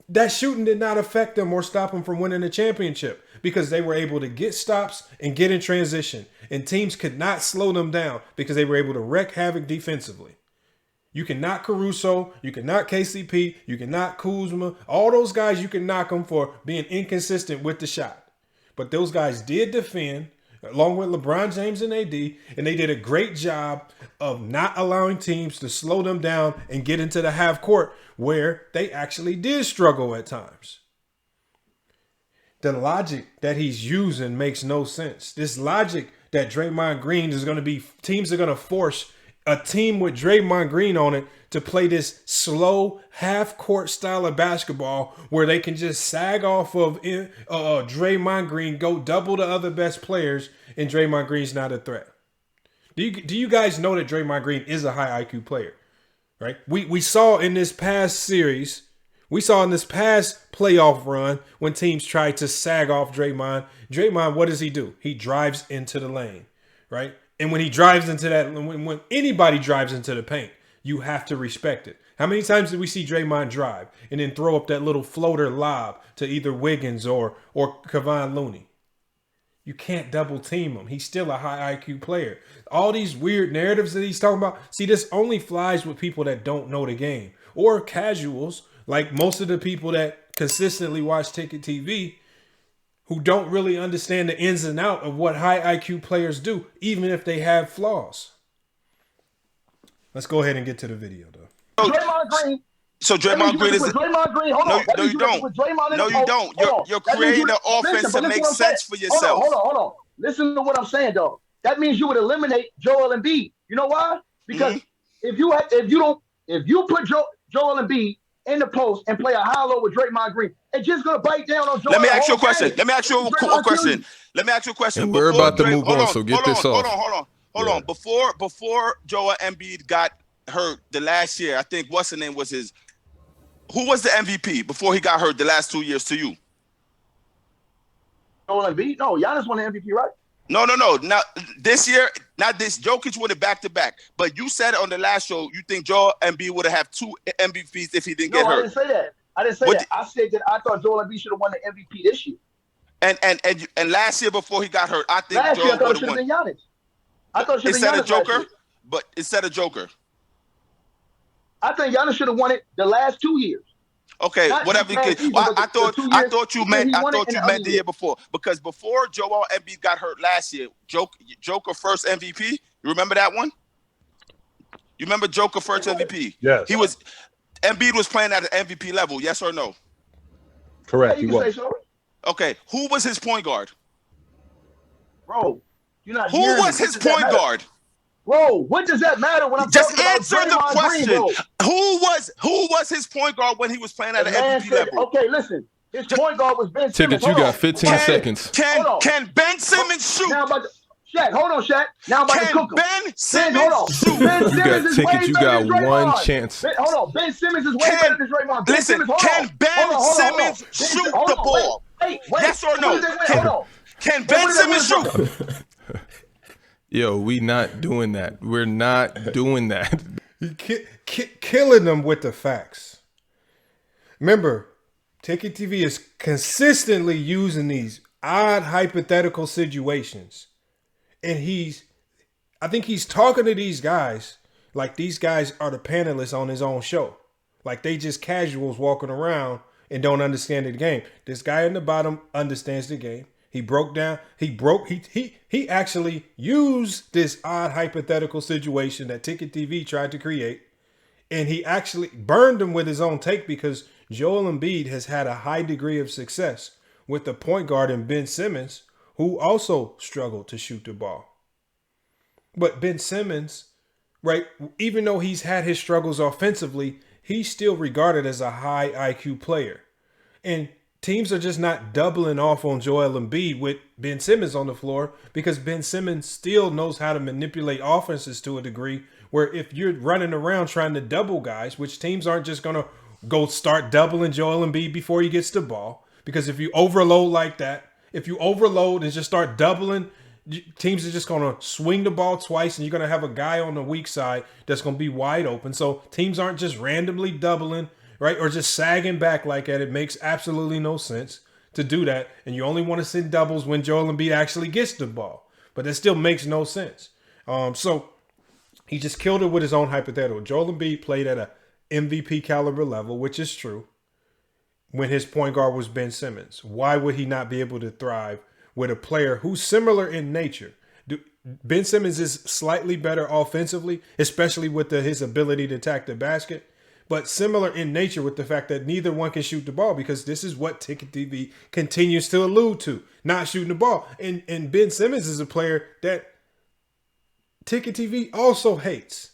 that shooting did not affect them or stop them from winning the championship because they were able to get stops and get in transition. And teams could not slow them down because they were able to wreak havoc defensively. You can knock Caruso, you can knock KCP, you can knock Kuzma. All those guys, you can knock them for being inconsistent with the shot. But those guys did defend, along with LeBron James and AD, and they did a great job of not allowing teams to slow them down and get into the half court where they actually did struggle at times. The logic that he's using makes no sense. This logic that Draymond Green is going to be, teams are going to force a team with Draymond Green on it to play this slow half-court style of basketball where they can just sag off of Draymond Green, go double the other best players, and Draymond Green's not a threat. Do you guys know that Draymond Green is a high IQ player? Right? We saw in this past series, we saw in this past playoff run when teams tried to sag off Draymond. Draymond, what does he do? He drives into the lane, right? And when he drives into that, when anybody drives into the paint, you have to respect it. How many times did we see Draymond drive and then throw up that little floater lob to either Wiggins or Kevon Looney? You can't double team him. He's still a high IQ player. All these weird narratives that he's talking about, see, this only flies with people that don't know the game or casuals, like most of the people that consistently watch TicketTV, who don't really understand the ins and outs of what high IQ players do, even if they have flaws. Let's go ahead and get to the video, though. Draymond Green. So Draymond Green is Draymond Green. Hold on. No, you don't. No, you don't. You're creating an offense that makes sense for yourself. Hold on. Listen to what I'm saying, though. That means you would eliminate Joel Embiid. You know why? Because if you put Joel Embiid in the post and play a high-low with Draymond Green, it's just gonna bite down on Joel. Let me ask you a question. Let me ask you a question. And we're about to move on, so get this off. Hold on. Before Joel Embiid got hurt the last year, I think what's the name was his. Who was the MVP before he got hurt the last 2 years to you? Joel Embiid? No, Giannis won the MVP, right? No. Now this year, not this. Jokic won it back to back. But you said on the last show you think Joel Embiid would have 2 MVPs if he didn't get hurt. I didn't say that. I said that I thought Joel Embiid should have won the MVP this year. And last year before he got hurt, I think last Joel year I thought it would should have have won. been Giannis. I thought it should have been Instead of Giannis. Joker, but instead of Joker. I think Giannis should have won it the last 2 years. Okay, Not whatever you last could. season, Well, but I thought you meant the the year before, because before Joel Embiid got hurt last year, Joker first MVP. You remember that one? You remember Joker first MVP? Yes. Embiid was playing at an MVP level. Yes or no? Correct. Yeah, He you can was. say so. Okay, who was his point guard? Bro, you're not Who hearing was me. his point guard? Bro, what does that matter when I'm Just talking about answer the Draymond question. Green, bro? Who was his point guard when he was playing at The an man MVP said, level? okay, listen. His point guard was Ben Simmons. Ticket, you Hold got on. 15 seconds. Hold on. Can Ben Simmons shoot? Now about to, Shaq, hold on, Shaq. Now I'm about to Can cook him. Ben Simmons hold on. shoot? Ben You got Simmons is way Ticket, you better got than Draymond. one chance. Hold on. Ben Simmons is way better than Draymond. Ben Listen, Simmons, hold can on. Ben Hold on, hold on, hold on. Simmons shoot the ball? Wait. Yes or no? Hold on. Can Ben Simmons shoot? Yo, we not doing that. We're not doing that. Killing them with the facts. Remember, TicketTV is consistently using these odd hypothetical situations. And I think he's talking to these guys like these guys are the panelists on his own show. Like they just casuals walking around and don't understand the game. This guy in the bottom understands the game. He actually used this odd hypothetical situation that TicketTV tried to create. And he actually burned him with his own take because Joel Embiid has had a high degree of success with the point guard in Ben Simmons, who also struggled to shoot the ball. But Ben Simmons, right, even though he's had his struggles offensively, he's still regarded as a high IQ player. And teams are just not doubling off on Joel Embiid with Ben Simmons on the floor because Ben Simmons still knows how to manipulate offenses to a degree where if you're running around trying to double guys, which teams aren't just going to go start doubling Joel Embiid before he gets the ball. Because if you overload like that, if you overload and just start doubling, teams are just going to swing the ball twice and you're going to have a guy on the weak side that's going to be wide open. So teams aren't just randomly doubling right? Or just sagging back like that. It makes absolutely no sense to do that. And you only want to send doubles when Joel Embiid actually gets the ball. But that still makes no sense. So he just killed it with his own hypothetical. Joel Embiid played at a MVP caliber level, which is true, when his point guard was Ben Simmons. Why would he not be able to thrive with a player who's similar in nature? Ben Simmons is slightly better offensively, especially with his ability to attack the basket, but similar in nature with the fact that neither one can shoot the ball, because this is what TicketTV continues to allude to, not shooting the ball. And Ben Simmons is a player that TicketTV also hates.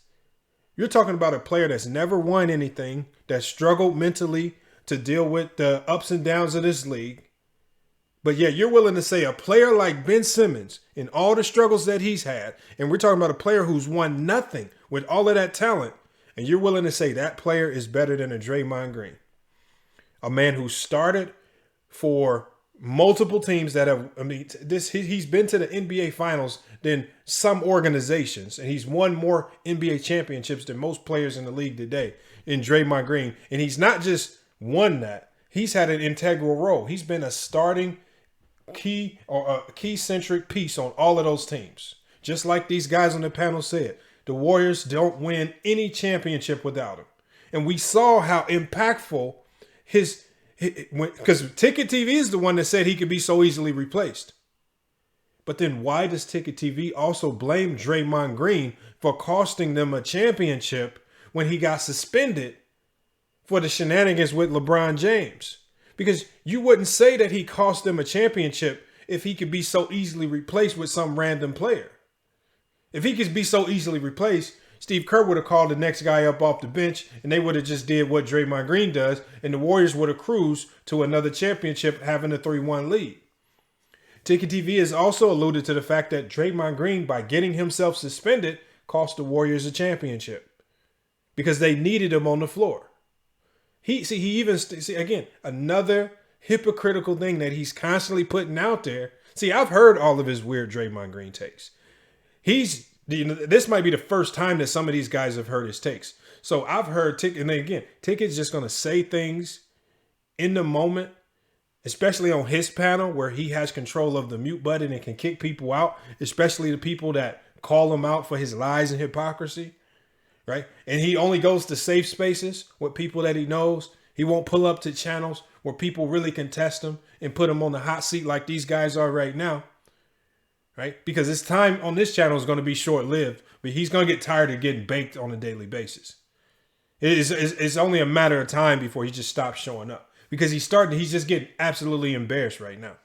You're talking about a player that's never won anything, that struggled mentally to deal with the ups and downs of this league. But yeah, you're willing to say a player like Ben Simmons and all the struggles that he's had, and we're talking about a player who's won nothing with all of that talent, and you're willing to say that player is better than a Draymond Green, a man who started for multiple teams that have, he's been to the NBA Finals than some organizations, and he's won more NBA championships than most players in the league today in Draymond Green. And he's not just won that, he's had an integral role. He's been a starting key or a key-centric piece on all of those teams. Just like these guys on the panel said, the Warriors don't win any championship without him. And we saw how impactful because TicketTV is the one that said he could be so easily replaced. But then why does TicketTV also blame Draymond Green for costing them a championship when he got suspended for the shenanigans with LeBron James? Because you wouldn't say that he cost them a championship if he could be so easily replaced with some random player. If he could be so easily replaced, Steve Kerr would have called the next guy up off the bench, and they would have just did what Draymond Green does, and the Warriors would have cruised to another championship having a 3-1 lead. TicketTV has also alluded to the fact that Draymond Green, by getting himself suspended, cost the Warriors a championship because they needed him on the floor. Again, another hypocritical thing that he's constantly putting out there. See, I've heard all of his weird Draymond Green takes. This might be the first time that some of these guys have heard his takes. So I've heard Ticket's just going to say things in the moment, especially on his panel where he has control of the mute button and can kick people out, especially the people that call him out for his lies and hypocrisy. Right? And he only goes to safe spaces with people that he knows. He won't pull up to channels where people really can test him and put him on the hot seat like these guys are right now. Right? Because his time on this channel is going to be short-lived, but he's going to get tired of getting baked on a daily basis. It's only a matter of time before he just stops showing up, because he's just getting absolutely embarrassed right now.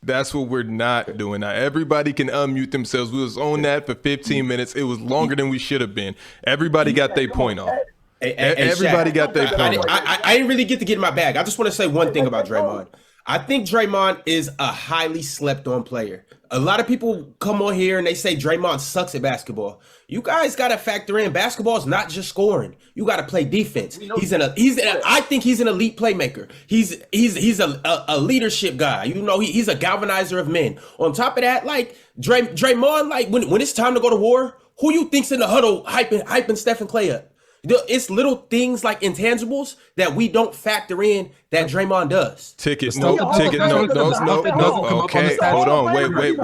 That's what we're not doing now. Everybody can unmute themselves. We was on that for 15 minutes. It was longer than we should have been. Everybody got their point off. Everybody got their point off. I didn't really get to get in my bag. I just want to say one thing about Draymond. I think Draymond is a highly slept on player. A lot of people come on here and they say Draymond sucks at basketball. You guys got to factor in basketball is not just scoring. You got to play defense. I think he's an elite playmaker. He's a leadership guy. You know, he's a galvanizer of men. On top of that, like Draymond, like when it's time to go to war, who you think's in the huddle hyping Steph and Clay up? It's little things like intangibles that we don't factor in that Draymond does. No. Okay, hold on. Wait.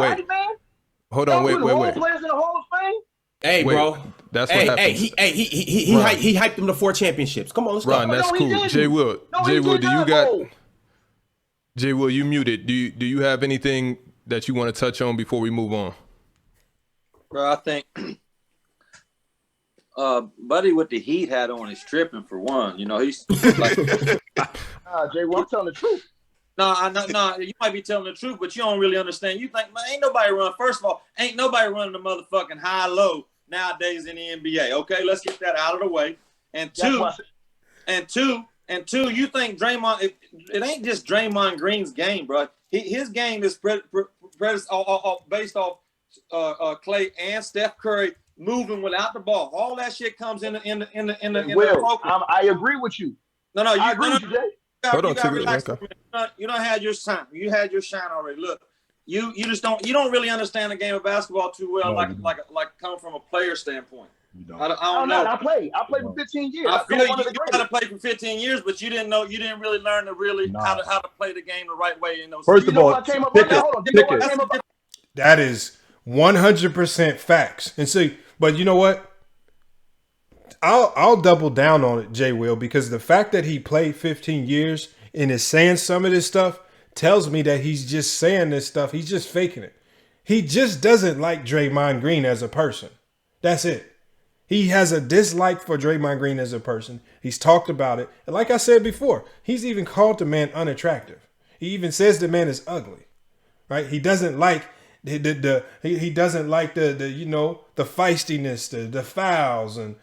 Hold on. Wait. Players in the Hall of Fame? Hey, bro. That's what happens. He hyped them to 4 championships. Come on, let's go. Ron, that's cool. J. Will, J. Will, you muted. Do you have anything that you want to touch on before we move on? Bro, I think Buddy with the Heat hat on is tripping for one. You know, he's like Jay, well, I'm telling the truth. No, you might be telling the truth, but you don't really understand. You think, man, ain't nobody running the motherfucking high-low nowadays in the NBA. Okay, let's get that out of the way. And two, you think Draymond? It ain't just Draymond Green's game, bro. His game is based off Clay and Steph Curry moving without the ball. All that shit comes in the focus. I agree with you. No, I agree with you, Jay. You don't have your shine. You had your shine already. Look, you just don't really understand the game of basketball too well, like coming from a player standpoint. You don't. I don't know. I played for 15 years. I feel I'm you one of the got to play for 15 years, but you didn't really learn to how to play the game the right way in those. First of all, that is 100% facts. And see, but you know what? I'll double down on it, Jay Will, because the fact that he played 15 years and is saying some of this stuff tells me that he's just saying this stuff. He's just faking it. He just doesn't like Draymond Green as a person. That's it. He has a dislike for Draymond Green as a person. He's talked about it. And like I said before, he's even called the man unattractive. He even says the man is ugly, right? He doesn't like he doesn't like the feistiness, the fouls, and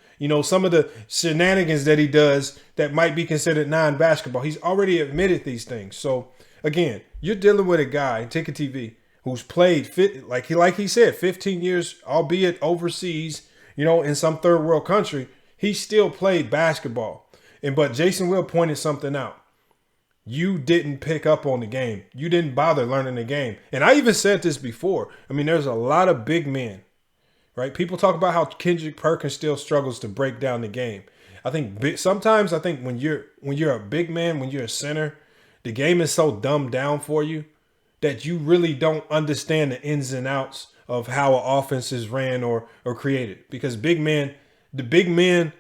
some of the shenanigans that he does that might be considered non-basketball. He's already admitted these things. So again, you're dealing with a guy, TicketTV, who's played like he said, 15 years, albeit overseas, in some third world country. He still played basketball. But Jason Will pointed something out. You didn't pick up on the game. You didn't bother learning the game. And I even said this before. I mean, there's a lot of big men, right? People talk about how Kendrick Perkins still struggles to break down the game. Sometimes when you're a big man, when you're a center, the game is so dumbed down for you that you really don't understand the ins and outs of how an offense is ran or created. Because the big men,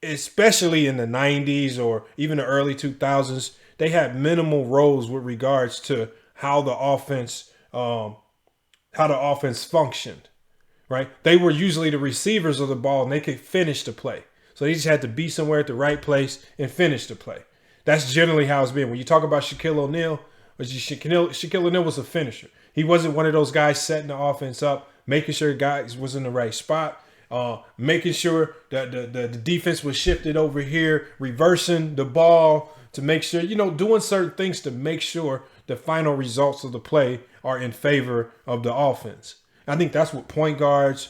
especially in the 90s or even the early 2000s, they had minimal roles with regards to how the offense functioned, right? They were usually the receivers of the ball and they could finish the play. So they just had to be somewhere at the right place and finish the play. That's generally how it's been. When you talk about Shaquille O'Neal was a finisher. He wasn't one of those guys setting the offense up, making sure guys was in the right spot, making sure that the defense was shifted over here, reversing the ball to make sure, doing certain things to make sure the final results of the play are in favor of the offense. I think that's what point guards,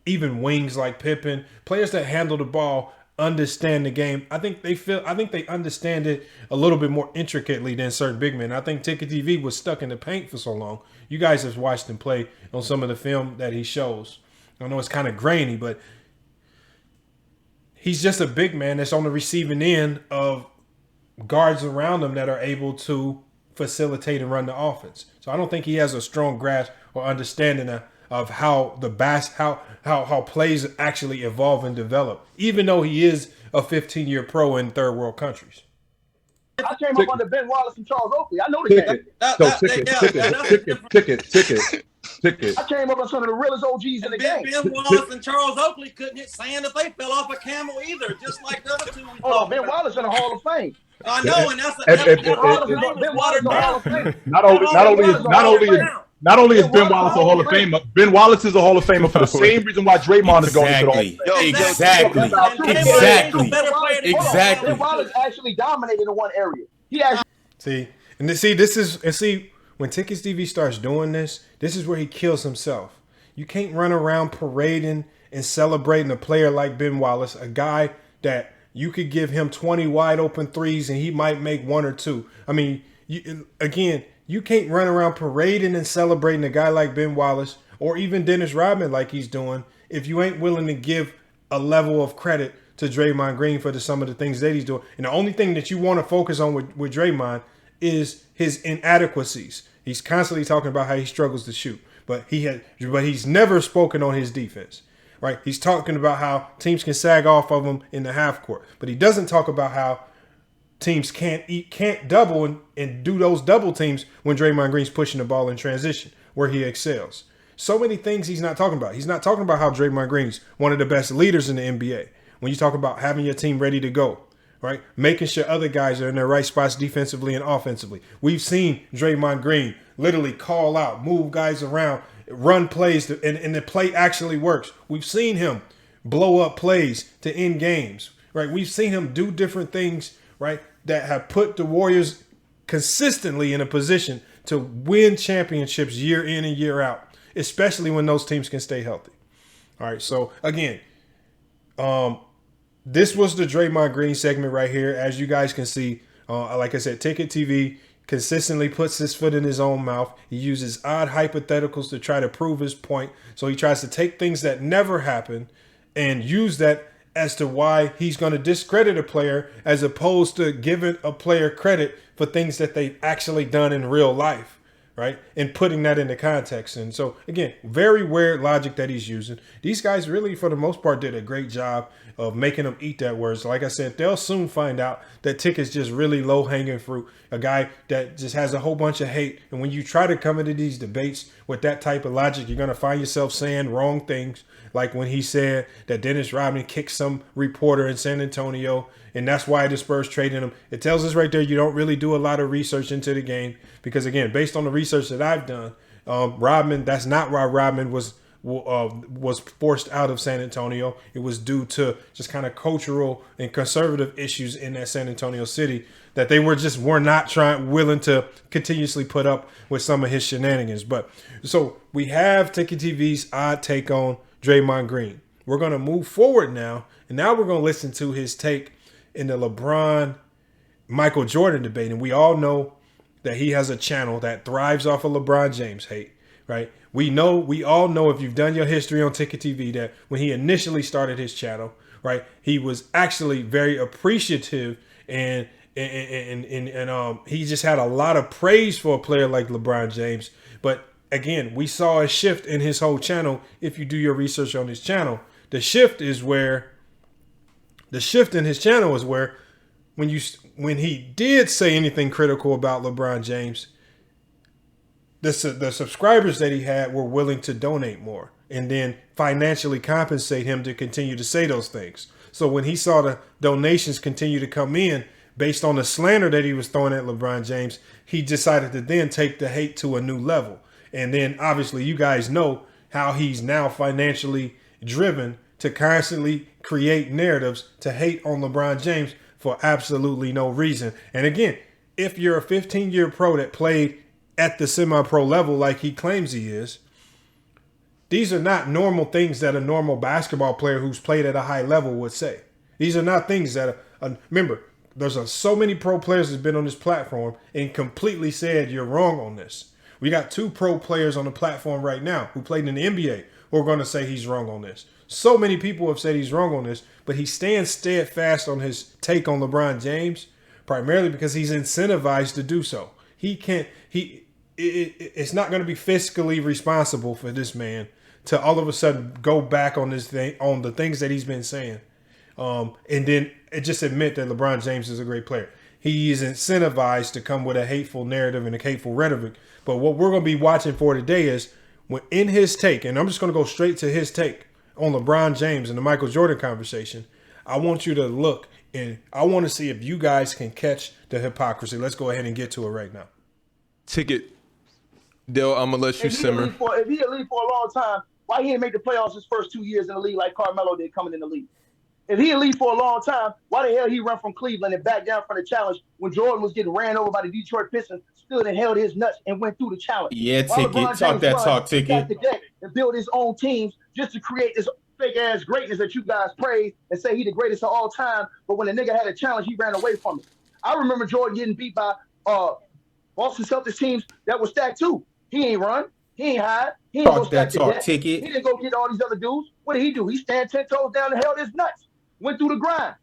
even wings like Pippen, players that handle the ball, understand the game. I think they understand it a little bit more intricately than certain big men. I think TicketTV was stuck in the paint for so long. You guys have watched him play on some of the film that he shows. I know it's kind of grainy, but he's just a big man that's on the receiving end of guards around him that are able to facilitate and run the offense. So I don't think he has a strong grasp or understanding of how how plays actually evolve and develop, even though he is a 15-year pro in third world countries. I came up under Ben Wallace and Charles Oakley. I know the game. Ticket. I came up as one of the realest OGs in the game. Ben Wallace and Charles Oakley couldn't hit sand if they fell off a camel either, just like the other two. Ben Wallace in the Hall of Fame. I know, and that's not only is Ben Wallace a Hall of Famer, Ben Wallace is a Hall of Famer for the same reason why Draymond is going to the Hall of Fame. Exactly. Ben Wallace actually dominated in one area. He actually See, when TicketTV starts doing this is where he kills himself. You can't run around parading and celebrating a player like Ben Wallace, a guy that you could give him 20 wide open threes and he might make one or two. I mean, you can't run around parading and celebrating a guy like Ben Wallace or even Dennis Rodman like he's doing if you ain't willing to give a level of credit to Draymond Green for some of the things that he's doing. And the only thing that you want to focus on with Draymond is his inadequacies. He's constantly talking about how he struggles to shoot, but he's never spoken on his defense, right? He's talking about how teams can sag off of him in the half court, but he doesn't talk about how teams can't double and do those double teams when Draymond Green's pushing the ball in transition, where he excels. So many things he's not talking about. He's not talking about how Draymond Green's one of the best leaders in the NBA. When you talk about having your team ready to go, right? Making sure other guys are in their right spots defensively and offensively. We've seen Draymond Green literally call out, move guys around, run plays, and the play actually works. We've seen him blow up plays to end games, right? We've seen him do different things, right, that have put the Warriors consistently in a position to win championships year in and year out, especially when those teams can stay healthy. All right, so again, this was the Draymond Green segment right here. As you guys can see, like I said, TicketTV consistently puts his foot in his own mouth. He uses odd hypotheticals to try to prove his point. So he tries to take things that never happened and use that as to why he's going to discredit a player as opposed to giving a player credit for things that they've actually done in real life, right? And putting that into context. And so, again, very weird logic that he's using. These guys really, for the most part, did a great job of making them eat that word. So like I said, they'll soon find out that Tick is just really low-hanging fruit, a guy that just has a whole bunch of hate. And when you try to come into these debates with that type of logic, you're going to find yourself saying wrong things, like when he said that Dennis Rodman kicked some reporter in San Antonio, and that's why the Spurs traded him. It tells us right there you don't really do a lot of research into the game because, again, based on the research that I've done, Rodman, that's not why Rodman was forced out of San Antonio. It was due to just kind of cultural and conservative issues in that San Antonio city that they were not willing to continuously put up with some of his shenanigans. But so we have TicketTV's odd take on Draymond Green. We're going to move forward now, and now we're going to listen to his take in the LeBron Michael Jordan debate. And we all know that he has a channel that thrives off of LeBron James hate, right? We all know if you've done your history on TicketTV that when he initially started his channel, right, he was actually very appreciative and he just had a lot of praise for a player like LeBron James. But again, we saw a shift in his whole channel. If you do your research on his channel, the shift in his channel is where when he did say anything critical about LeBron James, the subscribers that he had were willing to donate more and then financially compensate him to continue to say those things. So when he saw the donations continue to come in based on the slander that he was throwing at LeBron James, he decided to then take the hate to a new level. And then obviously you guys know how he's now financially driven to constantly create narratives to hate on LeBron James for absolutely no reason. And again, if you're a 15-year pro that played at the semi-pro level like he claims he is, these are not normal things that a normal basketball player who's played at a high level would say. These are not things that, remember, there's so many pro players that's been on this platform and completely said you're wrong on this. We got 2 pro players on the platform right now who played in the NBA who are going to say he's wrong on this. So many people have said he's wrong on this, but he stands steadfast on his take on LeBron James, primarily because he's incentivized to do so. It's not going to be fiscally responsible for this man to all of a sudden go back on this thing, on the things that he's been saying, and then just admit that LeBron James is a great player. He is incentivized to come with a hateful narrative and a hateful rhetoric. But what we're going to be watching for today is when in his take, and I'm just going to go straight to his take on LeBron James and the Michael Jordan conversation. I want you to look and I want to see if you guys can catch the hypocrisy. Let's go ahead and get to it right now. Ticket, Dale, I'm going to let you simmer. If he had lead for a long time, why he didn't make the playoffs his first 2 years in the league like Carmelo did coming in the league? If he had lead for a long time, why the hell he run from Cleveland and back down from the challenge when Jordan was getting ran over by the Detroit Pistons, stood and held his nuts and went through the challenge? Yeah, Ticket. Talk that talk, Ticket. And build his own teams just to create this fake-ass greatness that you guys praise and say he the greatest of all time, but when the nigga had a challenge, he ran away from it. I remember Jordan getting beat by Boston Celtics teams that were stacked too. He ain't run. He ain't hide. He ain't go stack the deck. Ticket. He didn't go get all these other dudes. What did he do? He stand 10 toes down and held his nuts. Went through the grind.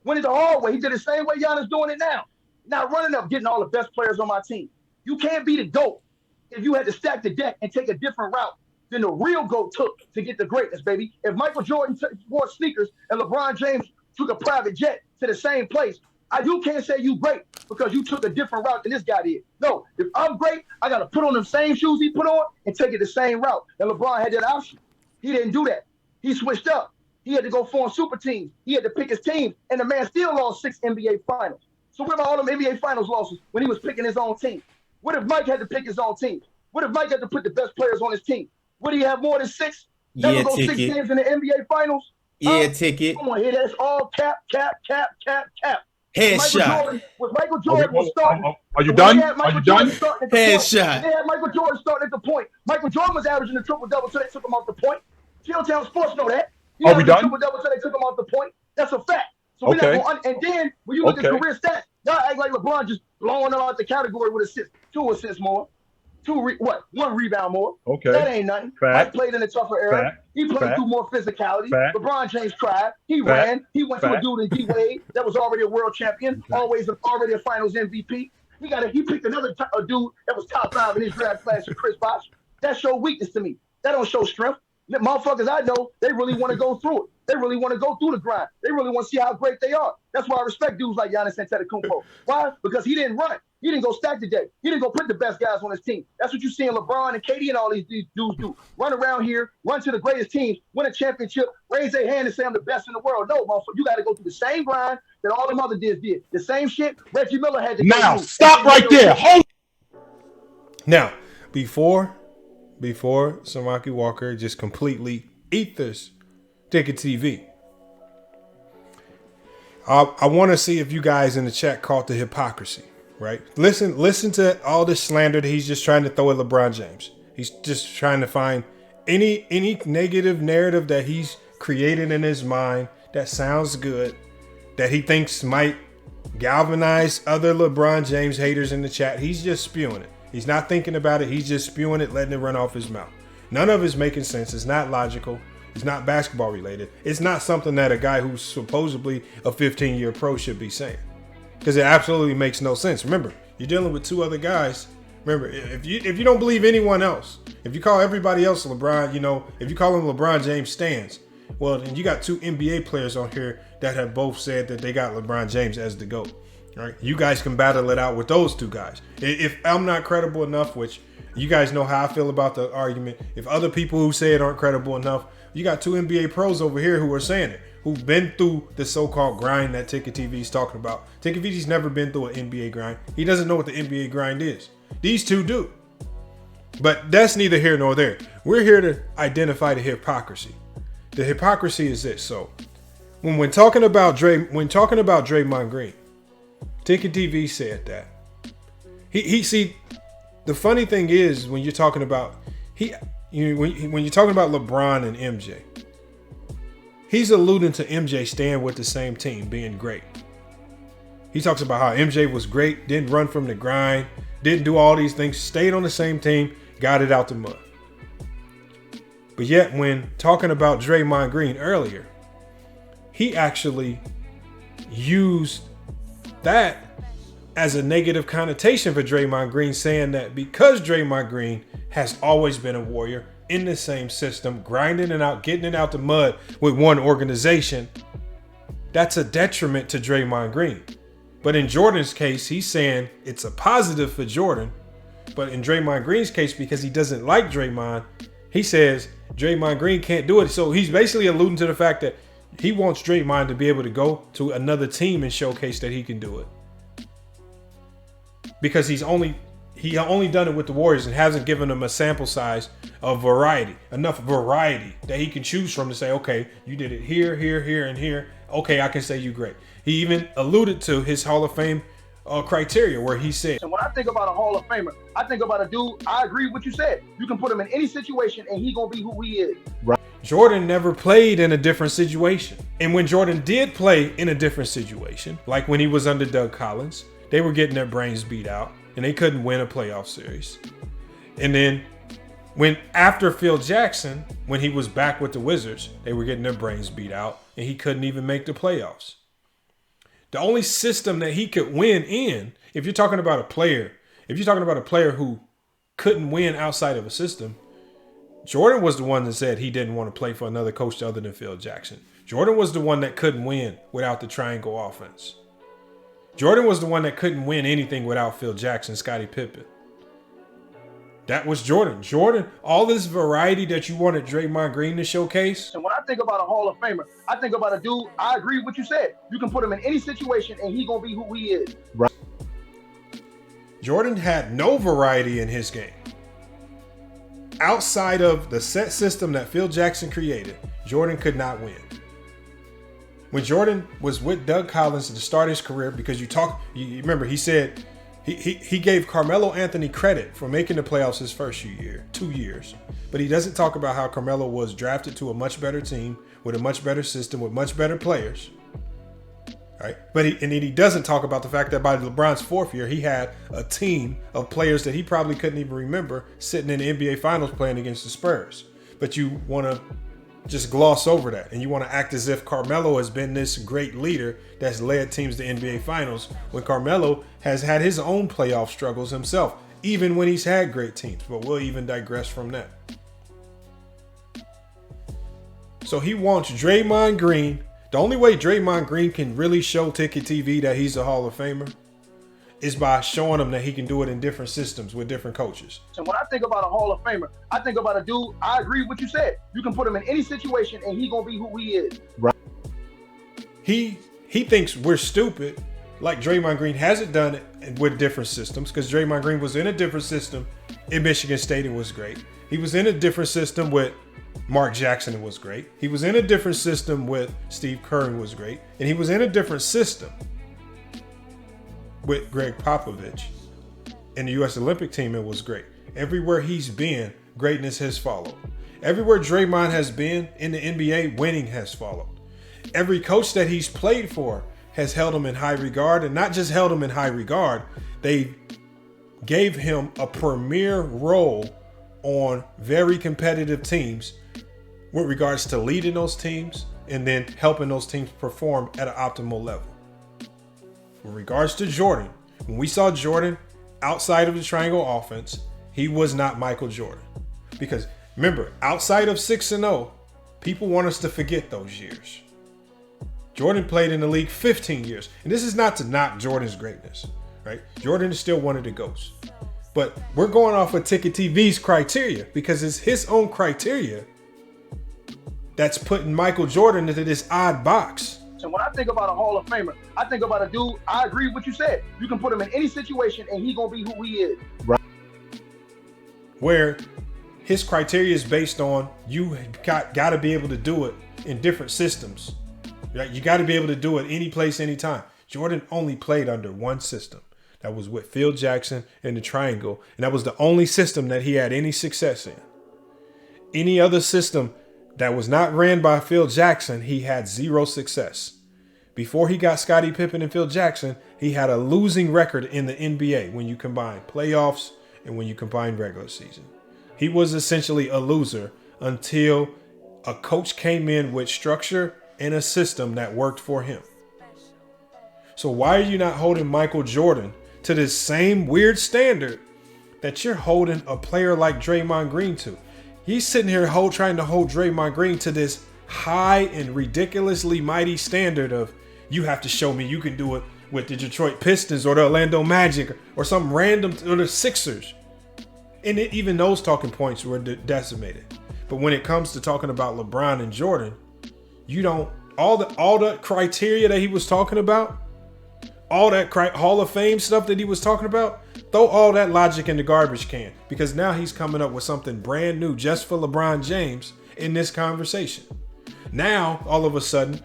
Went in the hard way. He did the same way Giannis doing it now. Not running up, getting all the best players on my team. You can't be the GOAT if you had to stack the deck and take a different route than the real GOAT took to get the greatness, baby. If Michael Jordan wore sneakers and LeBron James took a private jet to the same place, you can't say you great because you took a different route than this guy did. No, if I'm great, I got to put on the same shoes he put on and take it the same route. And LeBron had that option. He didn't do that. He switched up. He had to go form super teams. He had to pick his team, and the man still lost 6 NBA finals. So what about all them NBA finals losses when he was picking his own team? What if Mike had to pick his own team? What if Mike had to put the best players on his team? Would he have more than 6? Never go 6 games in the NBA finals? Yeah, Ticket. Come on, here, that's all cap. Headshot. Michael Jordan was starting. Are you done? Are you done? Headshot. They had Michael Jordan starting at the point. Michael Jordan was averaging a triple-double until they took him off the point. CHLTWN Sports know that. He Are we done? Triple-double until they took him off the point. That's a fact. So we're not going. And then when you look at career stats, y'all act like LeBron just blowing them out the category with assists, 2 assists more. One rebound more. Okay. That ain't nothing. Fact. Mike played in a tougher era. Fact. He played Fact. through more physicality. Fact. LeBron James tried. He Fact. ran. He went to a dude in D-Wade that was already a world champion, already a finals MVP. He picked another dude that was top 5 in his draft class, Chris Bosh. That showed weakness to me. That don't show strength. The motherfuckers I know, they really want to go through it. They really want to go through the grind. They really want to see how great they are. That's why I respect dudes like Giannis Antetokounmpo. Why? Because he didn't run. He didn't go stack the deck. He didn't go put the best guys on his team. That's what you see in LeBron and KD and all these dudes do. Run around here, run to the greatest teams, win a championship, raise their hand and say I'm the best in the world. No, motherfucker, you got to go through the same grind that all them other dudes did. The same shit Reggie Miller had to go Now, through. stop right there. Hold. Now, before Samaki Walker just completely ethers TicketTV, I want to see if you guys in the chat caught the hypocrisy, right? Listen to all this slander that he's just trying to throw at LeBron James. He's just trying to find any negative narrative that he's created in his mind that sounds good, that he thinks might galvanize other LeBron James haters in the chat. He's just spewing it. He's not thinking about it. He's just spewing it, letting it run off his mouth. None of it's making sense. It's not logical. It's not basketball related. It's not something that a guy who's supposedly a 15-year pro should be saying, because it absolutely makes no sense. Remember, you're dealing with 2 other guys. Remember, if you don't believe anyone else, if you call everybody else LeBron, if you call them LeBron James stans, well, then you got 2 NBA players on here that have both said that they got LeBron James as the GOAT. Right? You guys can battle it out with those 2 guys. If I'm not credible enough, which you guys know how I feel about the argument, if other people who say it aren't credible enough, you got 2 NBA pros over here who are saying it, who've been through the so-called grind that TicketTV is talking about. TicketTV's never been through an NBA grind. He doesn't know what the NBA grind is. These 2 do. But that's neither here nor there. We're here to identify the hypocrisy. The hypocrisy is this. So when talking about Draymond Green, TicketTV said that. He see, the funny thing is when you're talking about when you're talking about LeBron and MJ, he's alluding to MJ staying with the same team, being great. He talks about how MJ was great, didn't run from the grind, didn't do all these things, stayed on the same team, got it out the mud. But yet when talking about Draymond Green earlier, he actually used that as a negative connotation for Draymond Green, saying that because Draymond Green has always been a warrior in the same system, grinding it out, getting it out the mud with one organization, that's a detriment to Draymond Green. But in Jordan's case, he's saying it's a positive for Jordan. But in Draymond Green's case, because he doesn't like Draymond, he says Draymond Green can't do it. So he's basically alluding to the fact that he wants Draymond to be able to go to another team and showcase that he can do it. Because he only done it with the Warriors and hasn't given them a sample size of variety, enough variety that he can choose from to say, okay, you did it here, here, here, and here. Okay, I can say you great. He even alluded to his Hall of Fame criteria where he said, and when I think about a Hall of Famer, I think about a dude, I agree with what you said. You can put him in any situation and he gonna be who he is. Right. Jordan never played in a different situation. And when Jordan did play in a different situation, like when he was under Doug Collins, they were getting their brains beat out and they couldn't win a playoff series. And then when after Phil Jackson, when he was back with the Wizards, they were getting their brains beat out and he couldn't even make the playoffs. The only system that he could win in, if you're talking about a player who couldn't win outside of a system, Jordan was the one that said he didn't want to play for another coach other than Phil Jackson. Jordan was the one that couldn't win without the triangle offense. Jordan was the one that couldn't win anything without Phil Jackson, Scottie Pippen. That was Jordan. Jordan, all this variety that you wanted Draymond Green to showcase. And when I think about a Hall of Famer, I think about a dude, I agree with what you said. You can put him in any situation and he gonna be who he is. Right. Jordan had no variety in his game. Outside of the set system that Phil Jackson created, Jordan could not win. When Jordan was with Doug Collins to start his career, because you remember he said he gave Carmelo Anthony credit for making the playoffs his first 2 years. But he doesn't talk about how Carmelo was drafted to a much better team with a much better system with much better players. Right? But he doesn't talk about the fact that by LeBron's fourth year, he had a team of players that he probably couldn't even remember sitting in the NBA Finals playing against the Spurs. But you want to just gloss over that, and you want to act as if Carmelo has been this great leader that's led teams to NBA Finals when Carmelo has had his own playoff struggles himself, even when he's had great teams. But we'll even digress from that. So he wants Draymond Green. The only way Draymond Green can really show TicketTV that he's a Hall of Famer is by showing him that he can do it in different systems with different coaches. So when I think about a Hall of Famer, I think about a dude, I agree with what you said. You can put him in any situation and he gonna be who he is. Right. He thinks we're stupid, like Draymond Green hasn't done it with different systems, because Draymond Green was in a different system in Michigan State and was great. He was in a different system with Mark Jackson and was great. He was in a different system with Steve Kerr and was great. And he was in a different system with Greg Popovich in the U.S. Olympic team and was great. Everywhere he's been, greatness has followed. Everywhere Draymond has been in the NBA, winning has followed. Every coach that he's played for has held him in high regard, and not just held him in high regard, they gave him a premier role on very competitive teams with regards to leading those teams and then helping those teams perform at an optimal level. With regards to Jordan, when we saw Jordan outside of the triangle offense, he was not Michael Jordan. Because remember, outside of 6-0, people want us to forget those years. Jordan played in the league 15 years. And this is not to knock Jordan's greatness, right? Jordan is still one of the GOATs. But we're going off of TicketTV's criteria because it's his own criteria that's putting Michael Jordan into this odd box. So when I think about a Hall of Famer, I think about a dude, I agree with what you said. You can put him in any situation and he gonna be who he is. Right. Where his criteria is based on you got to be able to do it in different systems. Right? You got to be able to do it any place, anytime. Jordan only played under one system. That was with Phil Jackson in the triangle. And that was the only system that he had any success in. Any other system that was not ran by Phil Jackson, he had zero success. Before he got Scottie Pippen and Phil Jackson, he had a losing record in the NBA when you combine playoffs and when you combine regular season. He was essentially a loser until a coach came in with structure and a system that worked for him. So why are you not holding Michael Jordan to this same weird standard that you're holding a player like Draymond Green to? He's sitting here trying to hold Draymond Green to this high and ridiculously mighty standard of you have to show me you can do it with the Detroit Pistons or the Orlando Magic or some random, or the Sixers. And even those talking points were decimated. But when it comes to talking about LeBron and Jordan, you don't, all the criteria that he was talking about, all that Hall of Fame stuff that he was talking about, throw all that logic in the garbage can, because now he's coming up with something brand new just for LeBron James in this conversation. Now, all of a sudden,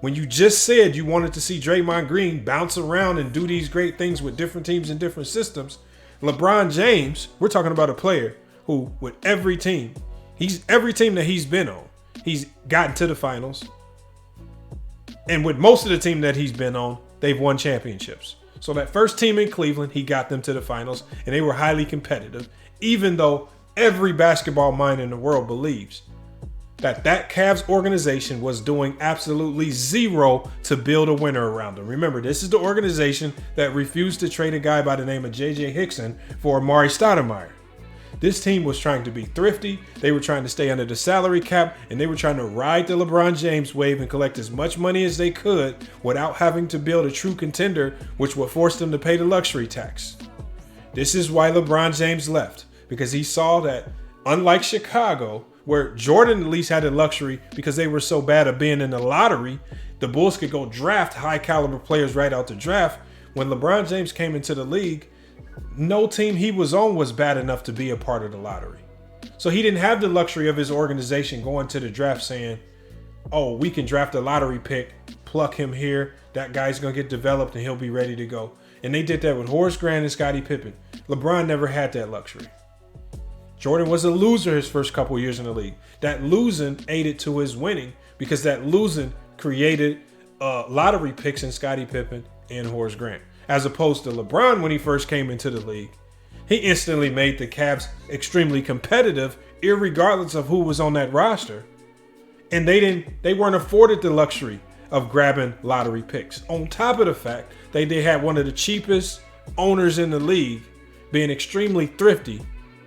when you just said you wanted to see Draymond Green bounce around and do these great things with different teams and different systems, LeBron James, we're talking about a player who, with every team that he's been on, he's gotten to the finals. And with most of the team that he's been on, they've won championships. So that first team in Cleveland, he got them to the finals, and they were highly competitive, even though every basketball mind in the world believes that Cavs organization was doing absolutely zero to build a winner around them. Remember, this is the organization that refused to trade a guy by the name of J.J. Hickson for Amari Stoudemire. This team was trying to be thrifty. They were trying to stay under the salary cap, and they were trying to ride the LeBron James wave and collect as much money as they could without having to build a true contender, which would force them to pay the luxury tax. This is why LeBron James left, because he saw that, unlike Chicago, where Jordan at least had the luxury because they were so bad at being in the lottery, the Bulls could go draft high caliber players right out the draft. When LeBron James came into the league, no team he was on was bad enough to be a part of the lottery. So he didn't have the luxury of his organization going to the draft saying, oh, we can draft a lottery pick, pluck him here, that guy's going to get developed and he'll be ready to go. And they did that with Horace Grant and Scottie Pippen. LeBron never had that luxury. Jordan was a loser his first couple years in the league. That losing aided to his winning because that losing created lottery picks in Scottie Pippen and Horace Grant. As opposed to LeBron when he first came into the league. He instantly made the Cavs extremely competitive, irregardless of who was on that roster. And they weren't afforded the luxury of grabbing lottery picks. On top of the fact they had one of the cheapest owners in the league, being extremely thrifty,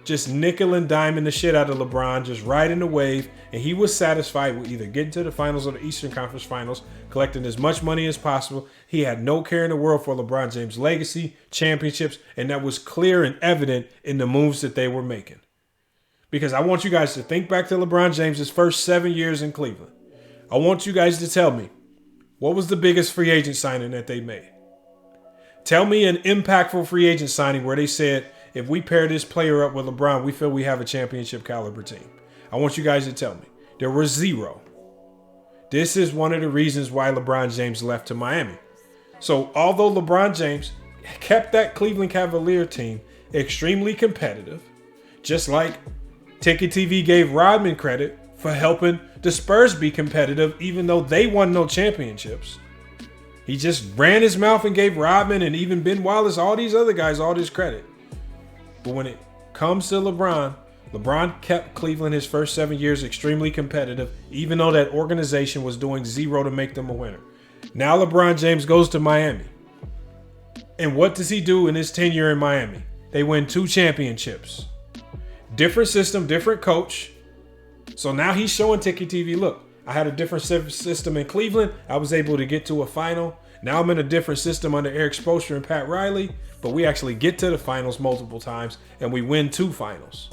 just nickel and diming the shit out of LeBron, just riding the wave, and he was satisfied with either getting to the finals or the Eastern Conference Finals, collecting as much money as possible. He had no care in the world for LeBron James' legacy, championships, and that was clear and evident in the moves that they were making. Because I want you guys to think back to LeBron James' first 7 years in Cleveland. I want you guys to tell me, what was the biggest free agent signing that they made? Tell me an impactful free agent signing where they said, if we pair this player up with LeBron, we feel we have a championship caliber team. I want you guys to tell me. There were zero. This is one of the reasons why LeBron James left to Miami. So although LeBron James kept that Cleveland Cavalier team extremely competitive, just like TicketTV gave Rodman credit for helping the Spurs be competitive, even though they won no championships. He just ran his mouth and gave Rodman and even Ben Wallace, all these other guys, all this credit. But when it comes to LeBron, LeBron kept Cleveland his first 7 years extremely competitive, even though that organization was doing zero to make them a winner. Now LeBron James goes to Miami. And what does he do in his tenure in Miami? They win 2 championships. Different system, different coach. So now he's showing TicketTV, look, I had a different system in Cleveland. I was able to get to a final. Now I'm in a different system under Eric Spoelstra and Pat Riley, but we actually get to the finals multiple times and we win 2 finals.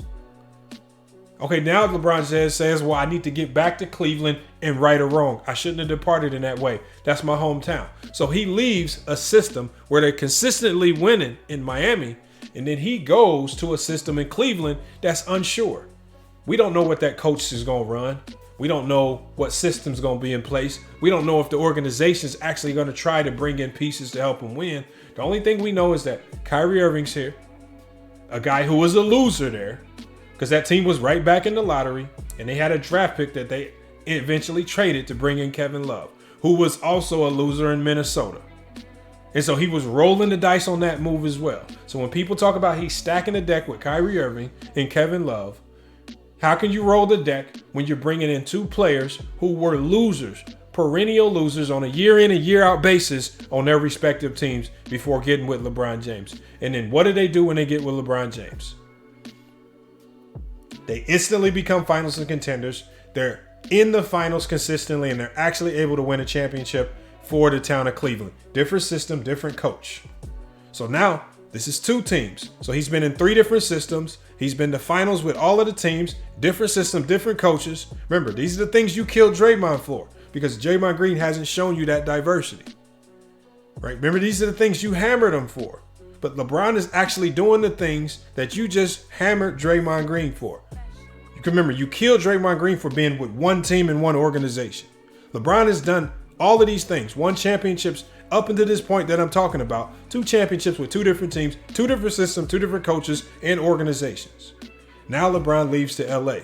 Okay, now LeBron says, well, I need to get back to Cleveland and right or wrong. I shouldn't have departed in that way. That's my hometown. So he leaves a system where they're consistently winning in Miami, and then he goes to a system in Cleveland that's unsure. We don't know what that coach is going to run. We don't know what system's going to be in place. We don't know if the organization's actually going to try to bring in pieces to help him win. The only thing we know is that Kyrie Irving's here, a guy who was a loser there, because that team was right back in the lottery, and they had a draft pick that they eventually traded to bring in Kevin Love, who was also a loser in Minnesota. And so he was rolling the dice on that move as well. So when people talk about he's stacking the deck with Kyrie Irving and Kevin Love, how can you roll the deck when you're bringing in 2 players who were losers, perennial losers on a year in and year out basis on their respective teams before getting with LeBron James? And then what do they do when they get with LeBron James? They instantly become finals and contenders. They're in the finals consistently, and they're actually able to win a championship for the town of Cleveland. Different system, different coach. So now this is 2 teams. So he's been in 3 different systems. He's been to finals with all of the teams, different system, different coaches. Remember, these are the things you killed Draymond for, because Draymond Green hasn't shown you that diversity. Right? Remember, these are the things you hammered him for. But LeBron is actually doing the things that you just hammered Draymond Green for. You can remember, you killed Draymond Green for being with one team and one organization. LeBron has done all of these things, won championships up until this point that I'm talking about, 2 championships with 2 different teams, 2 different systems, 2 different coaches and organizations. Now LeBron leaves to LA.